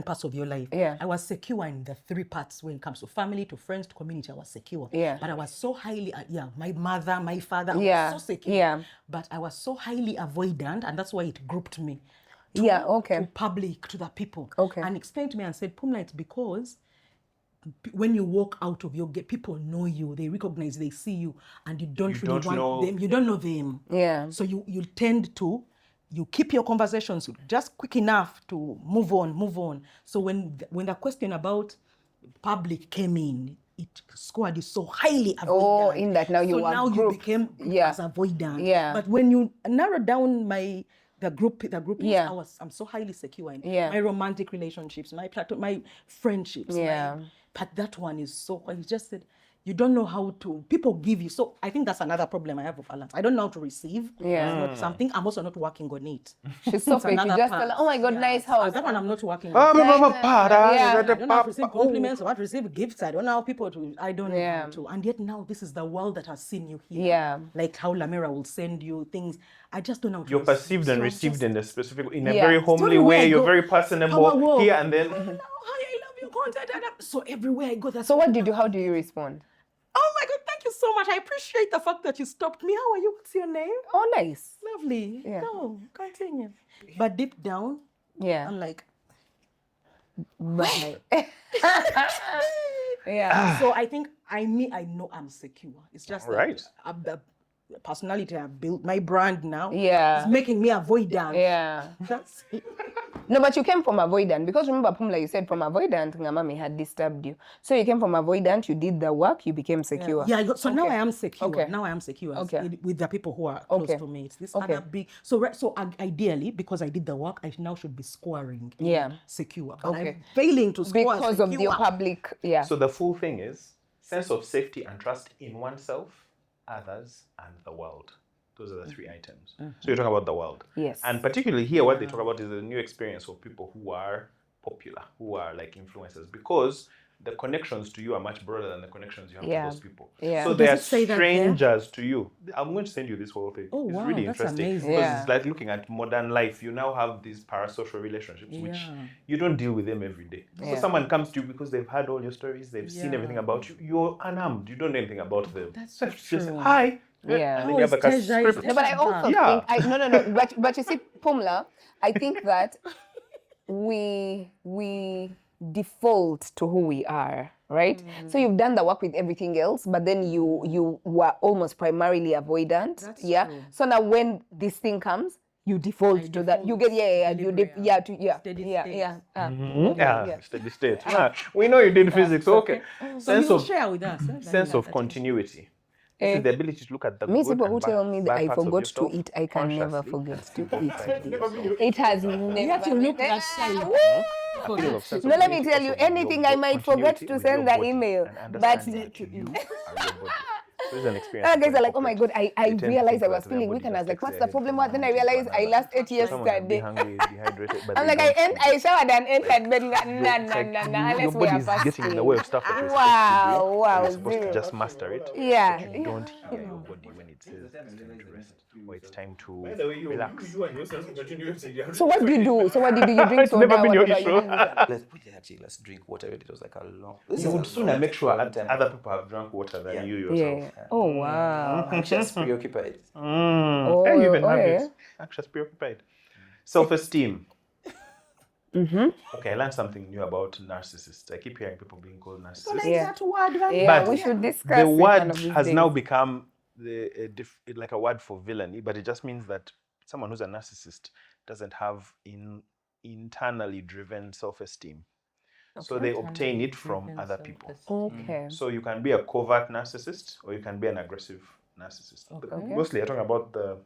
parts of your life. Yeah. I was secure in the 3 parts when it comes to family, to friends, to community. I was secure. Yeah. But I was so highly, my mother, my father, I Yeah. was so secure. Yeah. But I was so highly avoidant, and that's why it grouped me. To public, to the people. Okay. And explained to me and said, Pumla, it's because when you walk out of your gate, people know you, they recognize, they see you, and you don't want them. You don't know them. Yeah. So you tend to, you keep your conversations just quick enough to move on. So when the question about public came in, it scored you so highly avoidant. Oh, in that now you are you grouped. became as avoidant. Yeah. But when you narrow down the group Yeah. I'm so highly secure in Yeah. my romantic relationships, my friendships. Yeah. But that one is so, he just said, you don't know how to, people give you. So I think that's another problem I have with Alans. I don't know how to receive. Yeah. It's not something, I'm also not working on it. She's so It's fake. You another just part. tell her, oh my God, nice house. That one I'm not working I on. Yeah. I don't know how to receive compliments, I want to receive gifts. I don't know how people to, I don't know how to. And yet now this is the world that has seen you here. Yeah. Like how Lamera will send you things. I just don't know how to You're receive. perceived and So received in a Yeah. very homely Everywhere I way. You're go, very how I personable walk. here and then. Hello, hi, I love you, contact. So everywhere I go, that's So how do you respond? Oh my God, thank you so much. I appreciate the fact that you stopped me. How are you? What's your name? Oh, nice. Lovely. Yeah. No, continue. But deep down, Yeah. I'm like, Right. Yeah. So I think I know I'm secure. It's just that Right. the personality I've built, my brand now, Yeah. is making me avoidant. Yeah. That's it. No, but you came from avoidant because remember, Pumla, you said from avoidant, Ngamami had disturbed you. So you came from avoidant, you did the work, you became secure. Yeah, so now I am secure. Okay. Now I am secure Okay. with the people who are close Okay. to me. It's this Okay. other big. So ideally, because I did the work, I now should be scoring. Yeah. Secure. But Okay. I'm failing to score Because of secure. the public, yeah. So the full thing is sense of safety and trust in oneself, others, and the world. Those are the three items. So you're talking about the world. Yes. And particularly here, what they talk about is the new experience of people who are popular, who are like influencers, because the connections to you are much broader than the connections you have Yeah. to those people. Yeah. So So they does are it say that there? strangers to you. I'm going to send you this whole thing. Oh, it's wow, really that's interesting. amazing. Because Yeah. it's like looking at modern life. You now have these parasocial relationships, which Yeah. you don't deal with them every day. So Yeah. someone comes to you because they've heard all your stories, they've seen Yeah. everything about you. You're unarmed. You don't know anything about them. That's So so it's just, true. hi. Yeah. And then Oh, you have it's like a Tejass, script. No, but I also Yeah. think no. But you see, Pumla, I think that we default to who we are, right? So you've done the work with everything else, but then you were almost primarily avoidant. That's yeah. true. So now when this thing comes, you default to that. You get Steady yeah. state. Yeah, steady state. Yeah. We know you did physics. Okay. So Sense you of share with us. sense of continuity. This is the ability to look at the Me, good people and who tell me that bad I parts of forgot to yourself eat, I can never consciously forget and to still eat. perfect yourself. It has never. You have to look that side. Feeling of sense No, of let me unity tell you, also with your anything I might forget continuity to with send your the body email, and but understanding that you are your body. So this is an experience. guys people are like, oh my incorporate. God, I They tend to realized think I was that their feeling body weak, and I was just like, takes what's their the head problem? from Then I one thing to realized I another. last ate So someone can be yesterday. hungry, dehydrated, but I'm they like, I don't feel it. showered and ate Like, that, but nah, your let's body is getting in the way of stuff that you're supposed to do. Wow, You're supposed to zero. just master it. Yeah. But you don't hear your body when it says it's time to rest or it's time to relax. So what do you do? So what do you do? You drink It's soda? never been your Whatever issue. you do. Let's drink water. It was like a long. This You is would a sooner long- make sure long time. other people have drunk water than Yeah. you Yeah. yourself. Oh wow. Anxious, preoccupied. I even have it. Anxious, preoccupied. Self-esteem. Okay, I learned something new about narcissists. I keep hearing people being called narcissists. Yeah. Yeah. We should discuss The it one word of these has days. now become like a word for villainy, but it just means that someone who's a narcissist doesn't have internally driven self-esteem. So they obtain it from other people. Okay. So you can be a covert narcissist or you can be an aggressive narcissist. Mostly, I'm talking about the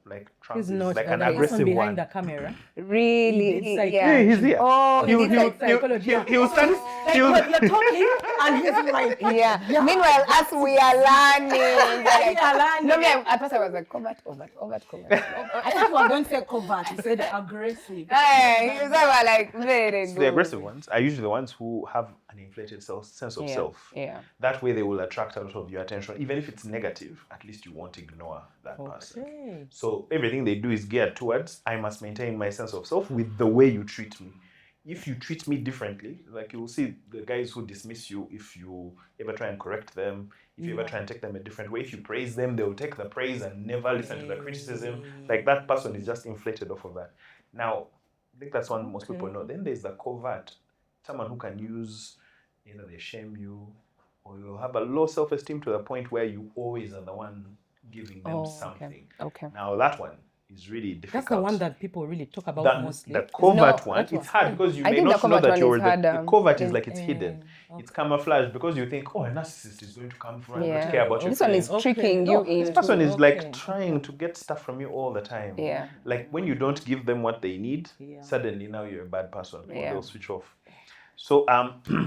Trump He's is not like an the person aggressive behind one. the camera. Really? He did Yeah. Yeah, he's here. Oh, He will stand. He will. You're talking, and he's like, Yeah. Meanwhile, us we are learning. Like, are learning. No, me, at first I was like covert. I thought we were going to say covert. He said aggressive. Hey, you were like very So good. the aggressive ones are usually the ones who have an inflated sense of self. Yeah. That way they will attract a lot of your attention. Even if it's negative, at least you won't ignore that person. Okay. So everything they do is geared towards, I must maintain my sense of self with the way you treat me. If you treat me differently, like you will see the guys who dismiss you, if you ever try and correct them, if you ever try and take them a different way, if you praise them, they will take the praise and never listen to the criticism. Like that person is just inflated off of that. Now, I think that's one most people know. Then there's the covert, someone who can use, they shame you, or you'll have a low self-esteem to the point where you always are the one giving them something. Okay. Now that one is really difficult. That's the one that people really talk about mostly. The covert No, one, it's hard because you I may think the not know covert that one you're is the harder. covert is like it's hidden. It's camouflage because you think, a narcissist is going to come from and care about your This one is feelings. tricking you This into. person is like trying to get stuff from you all the time. Yeah. Like when you don't give them what they need, suddenly now you're a bad person. Or Yeah. they'll switch off. So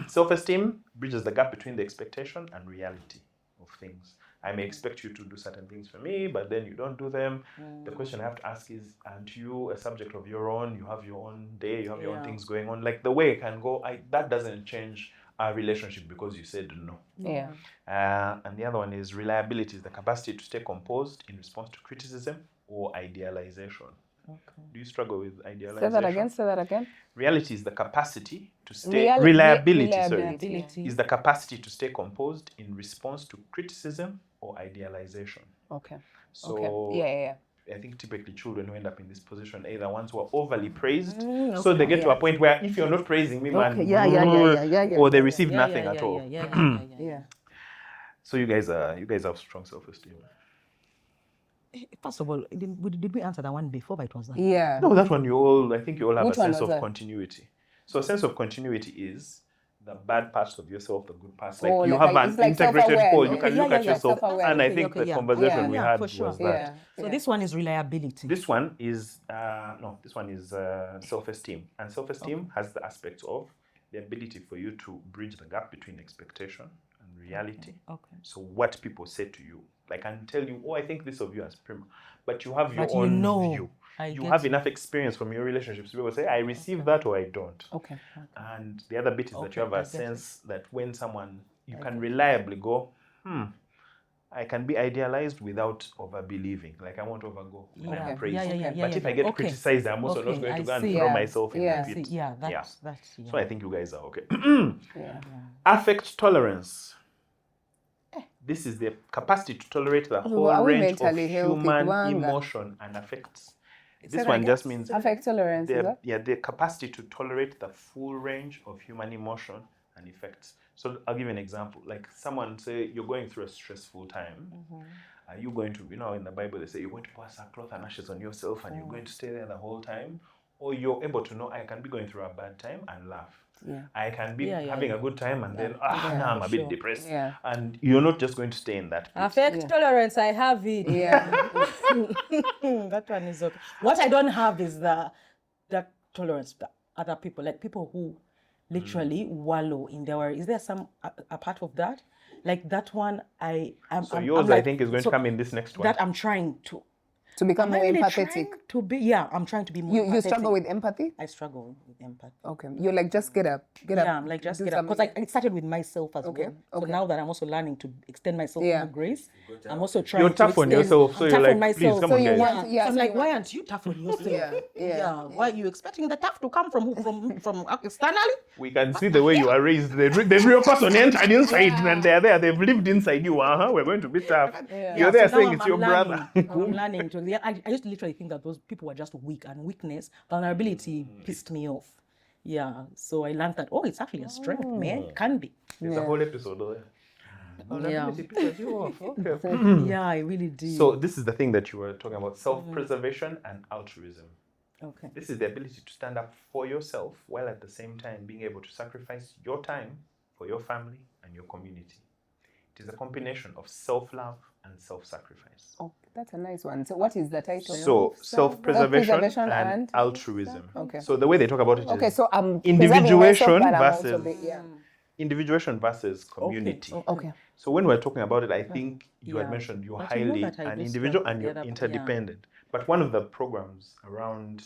self-esteem bridges the gap between the expectation and reality of things. I may expect you to do certain things for me, but then you don't do them. The question I have to ask is, aren't you a subject of your own? You have your own day, you have your own things going on. Like the way it can go, that doesn't change our relationship because you said no. Yeah. And the other one is reliability, is the capacity to stay composed in response to criticism or idealization. Okay. Do you struggle with idealization? Say that again. Reality is the capacity to stay... Reliability is the capacity to stay composed in response to criticism or idealization. Okay. So okay. Yeah. I think typically children who end up in this position, either ones who are overly praised, so they get to a point where if you're not praising me, man, or they receive nothing at all. Yeah. So you guys have strong self-esteem. First of all, did we answer that one before? But it was that. Yeah. No, that one I think you all have Which a one sense was of that? continuity. So a sense of continuity is the bad parts of yourself, the good parts. Oh, Like you like have it's an like integrated self-aware, whole. no? You can Okay, look at yourself. self-aware. And I Okay, think okay, the yeah. conversation we Yeah, had for sure. was that. So this one is reliability. This one is self-esteem, and self-esteem has the aspects of the ability for you to bridge the gap between expectation and reality. Okay. So what people say to you, like, I can tell you, oh, I think this of you as Prima, but you have your But you own know, view. I You get have you. enough experience from your relationships to be able to say, I receive that or I don't. Okay. And the other bit is that you have I a get sense that when someone, you can reliably go, I can be idealized without over-believing. Like, I won't overgo when I'm praised. But if I get criticized, I'm also not going to go and throw myself in the pit. So I think you guys are okay. Affect tolerance. This is the capacity to tolerate the whole are we range of mentally healthy? human Wanga. emotion and affects. This one just means Affect tolerance, is that? the capacity to tolerate the full range of human emotion and effects. So I'll give you an example. Like someone say you're going through a stressful time. Are you going to, in the Bible they say you're going to pour sackcloth and ashes on yourself and you're going to stay there the whole time? Or you're able to know, I can be going through a bad time and laugh. I can be having a good time and then now I'm a bit depressed. And you're not just going to stay in that place. Affect tolerance, I have it. That one is okay. What I don't have is that tolerance to other people, like people who literally wallow in their worry. Is there a part of that? Like that one, yours, I think, is going to come in this next one. That I'm trying to become more empathetic. I'm trying to be more empathetic. You struggle with empathy? I struggle with empathy. Okay. You're like, just get up. Yeah, I'm like, just get up. Because I started with myself as well. So now that I'm also learning to extend myself more grace, I'm also trying to You're tough on yourself. So you're like, please, come on, guys. So I'm like, why aren't you tough on yourself? Why are you expecting the tough to come from externally? We can see the way you are raised. The real person entered inside and they're there. They've lived inside you. We're going to be tough. You're there saying it's your brother. I'm learning to. I used to literally think that those people were just weak, and vulnerability pissed me off. Yeah, so I learned that, it's actually a strength, man. It can be. There's a whole episode there. Vulnerability pisses you off. Okay. Yeah, I really do. So this is the thing that you were talking about, self-preservation and altruism. Okay. This is the ability to stand up for yourself while at the same time being able to sacrifice your time for your family and your community. It is a combination of self-love and self-sacrifice. Oh, that's a nice one. So what is the title? So self-preservation and altruism. Okay. So the way they talk about it is so I'm individuation versus individuation versus community. Okay. So when we're talking about it, I think you had mentioned you're highly an individual and you're interdependent. But one of the programs around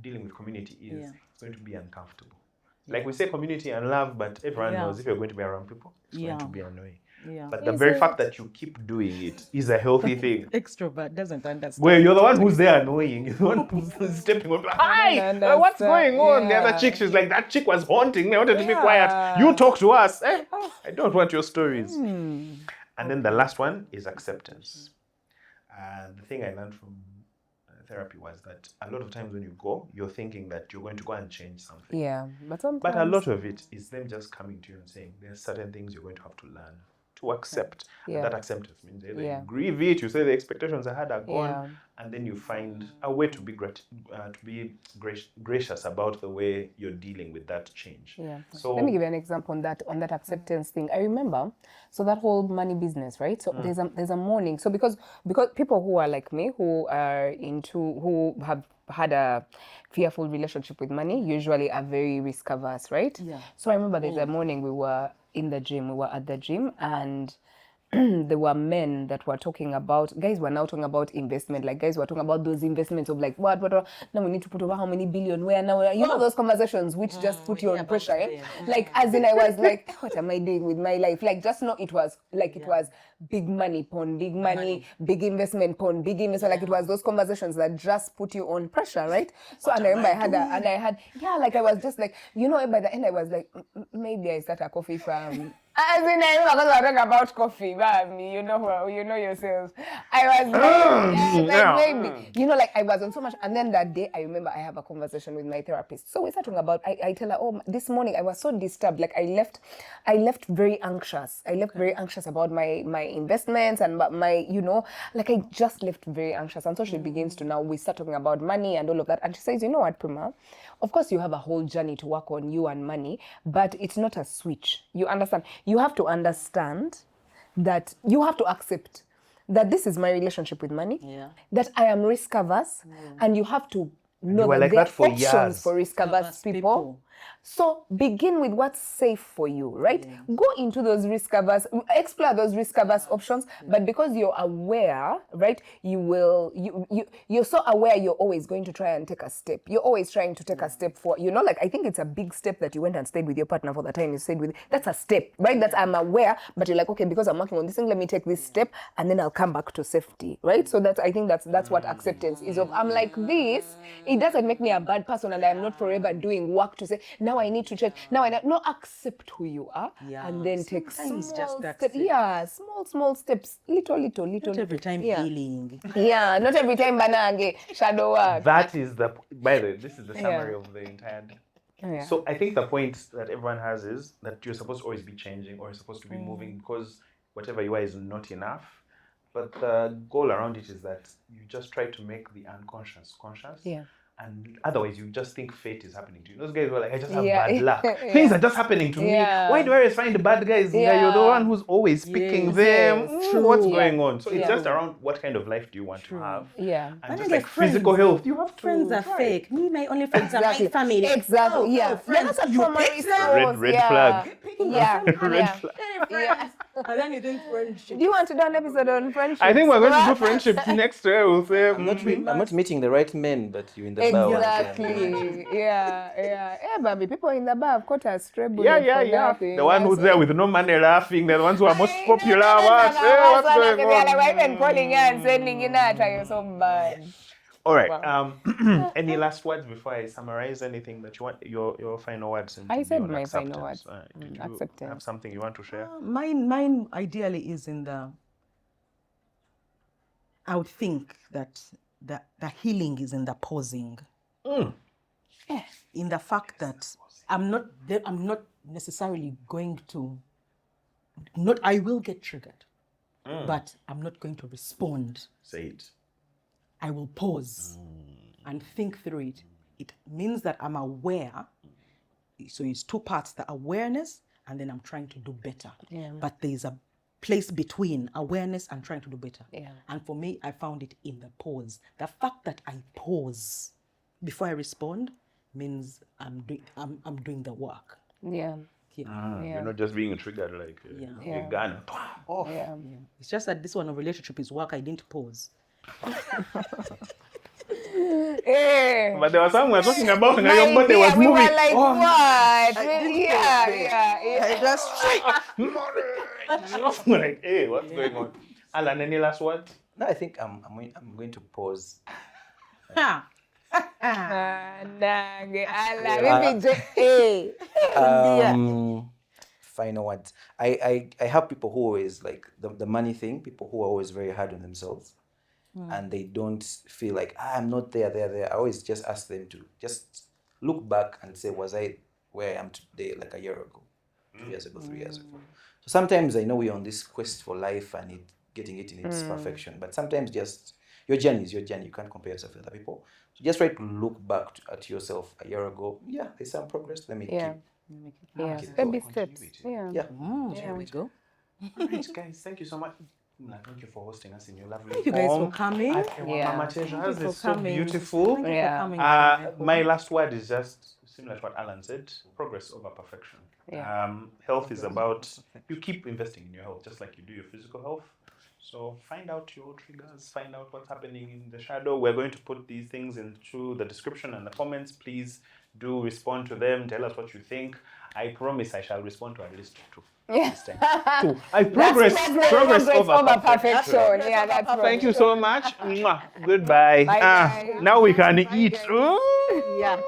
dealing with community is it's going to be uncomfortable. Like we say community and love, but everyone knows if you're going to be around people, it's going to be annoying. But the very fact that you keep doing it is a healthy thing. Extrovert doesn't understand. Where you're the one who's there annoying, you're the one who's stepping on. Hi, what's going on? The other chick, she's like, that chick was haunting me. I wanted to be quiet. You talk to us. I don't want your stories. And then the last one is acceptance. And the thing I learned from therapy was that a lot of times when you go, you're thinking that you're going to go and change something. Yeah, but sometimes. But a lot of it is them just coming to you and saying, there's certain things you're going to have to learn to accept. And that acceptance means either you grieve it, you say the expectations I had are gone, and then you find a way to be gracious about the way you're dealing with that change. Yeah. So let me give you an example on that acceptance thing. I remember, so that whole money business, right? So there's a morning. So because people who are like me, who have had a fearful relationship with money, usually are very risk averse, right? Yeah. So I remember there's a morning we were at the gym, and there were men that were talking about, guys were now talking about investment, like guys were talking about those investments of like, what, now we need to put over how many billion, where now, know those conversations which just put you on pressure, eh? Like, as in I was like, what am I doing with my life? Like, just know it was like, it was big money, big money, big investment, big investment, like it was those conversations that just put you on pressure, right? So, and I remember I was just like, by the end I was like, maybe I start a coffee farm. As in, I remember because we were talking about coffee, baby. You know yourselves. I was like, maybe, like I was on so much. And then that day, I remember I have a conversation with my therapist. So we started talking about. I tell her, oh, this morning I was so disturbed. Like I left very anxious. I left very anxious about my investments and my, like I just left very anxious. And so she begins to we start talking about money and all of that. And she says, you know what, Prima? Of course, you have a whole journey to work on you and money, but it's not a switch. You understand? You have to understand that you have to accept that this is my relationship with money, that I am risk averse, and you have to know that there are options for risk averse people. So begin with what's safe for you, right? Go into those risk averse, explore those risk averse options, but because you're aware, right, you're so aware you're always going to try and take a step. You're always trying to take a step for, like I think it's a big step that you went and stayed with your partner for the time you stayed with. That's a step, right? That's I'm aware, but you're like, okay, because I'm working on this thing, let me take this step and then I'll come back to safety, right? So I think that's what acceptance is of. I'm like this, it doesn't make me a bad person and I'm not forever doing work to say, now I need to change. Now accept who you are and then take small steps. Yeah, small steps. Little. Not every time healing. Yeah, not every time banage, shadow work. That is by the way, this is the summary of the entire. So I think the point that everyone has is that you're supposed to always be changing or you're supposed to be moving because whatever you are is not enough. But the goal around it is that you just try to make the unconscious conscious. Yeah. And otherwise, you just think fate is happening to you. Those guys were like, I just have bad luck. Things are just happening to me. Why do I always find the bad guys? You're the one who's always picking them. What's going on? So it's just around what kind of life do you want to have? Yeah. And just like physical health, you have to. Friends are fake. Me, my only friends are my family. Exactly. Friends, you pick them. Red flag. Red flag. And then you think friendship. Do you want to do an episode on friendship? I think we're going to do friendship next year. We'll say I'm not meeting the right men, but you're in the bar. Exactly. Yeah, baby. People in the bar have caught us trouble. Yeah. The one who's there with no money laughing, the ones who are most popular. What's going on? Like, even calling you and sending you that, you're so bad. All right. Wow. Any last words before I summarize anything that you want? Your final words. I said my final words. Did you Acceptance. have something you want to share? Mine ideally is in the. I would think that the healing is in the pausing. In the fact that I'm not necessarily going to. I will get triggered, but I'm not going to respond. Say it. I will pause and think through it. It means that I'm aware. So it's two parts, the awareness and then I'm trying to do better. Yeah. But there's a place between awareness and trying to do better. Yeah. And for me, I found it in the pause. The fact that I pause before I respond means I'm doing the work. Yeah. You're not just being triggered like a gun. Yeah. It's just that this one of relationship is work. I didn't pause. But there was something we were talking about and your body was moving. We were like, what? I just like, hey, what's going on? Alan, any last words? No, I think I'm going to pause. Final words. I have people who always like the money thing, people who are always very hard on themselves. And they don't feel like, I'm not there. I always just ask them to just look back and say, was I where I am today like a year ago, 2 years ago, 3 years ago? So sometimes I know we're on this quest for life and getting it in its perfection, but sometimes just your journey is your journey. You can't compare yourself with other people. So just try to look back at yourself a year ago. Yeah, there's some progress. Let me keep baby steps. There we go. All right, guys, thank you so much. Thank you for hosting us in your lovely Thank you guys for coming. Mama Tejass is so beautiful. Thank you for coming. My last word is just similar to what Alan said, progress over perfection. Health is about, you keep investing in your health, just like you do your physical health. So find out your triggers, find out what's happening in the shadow. We're going to put these things into the description and the comments. Please do respond to them. Tell us what you think. I promise I shall respond to at least 2. This time. 2. I progress over perfection. Yeah, that's Thank you so much. Mwah. Goodbye. Bye. Now we can eat. Yeah.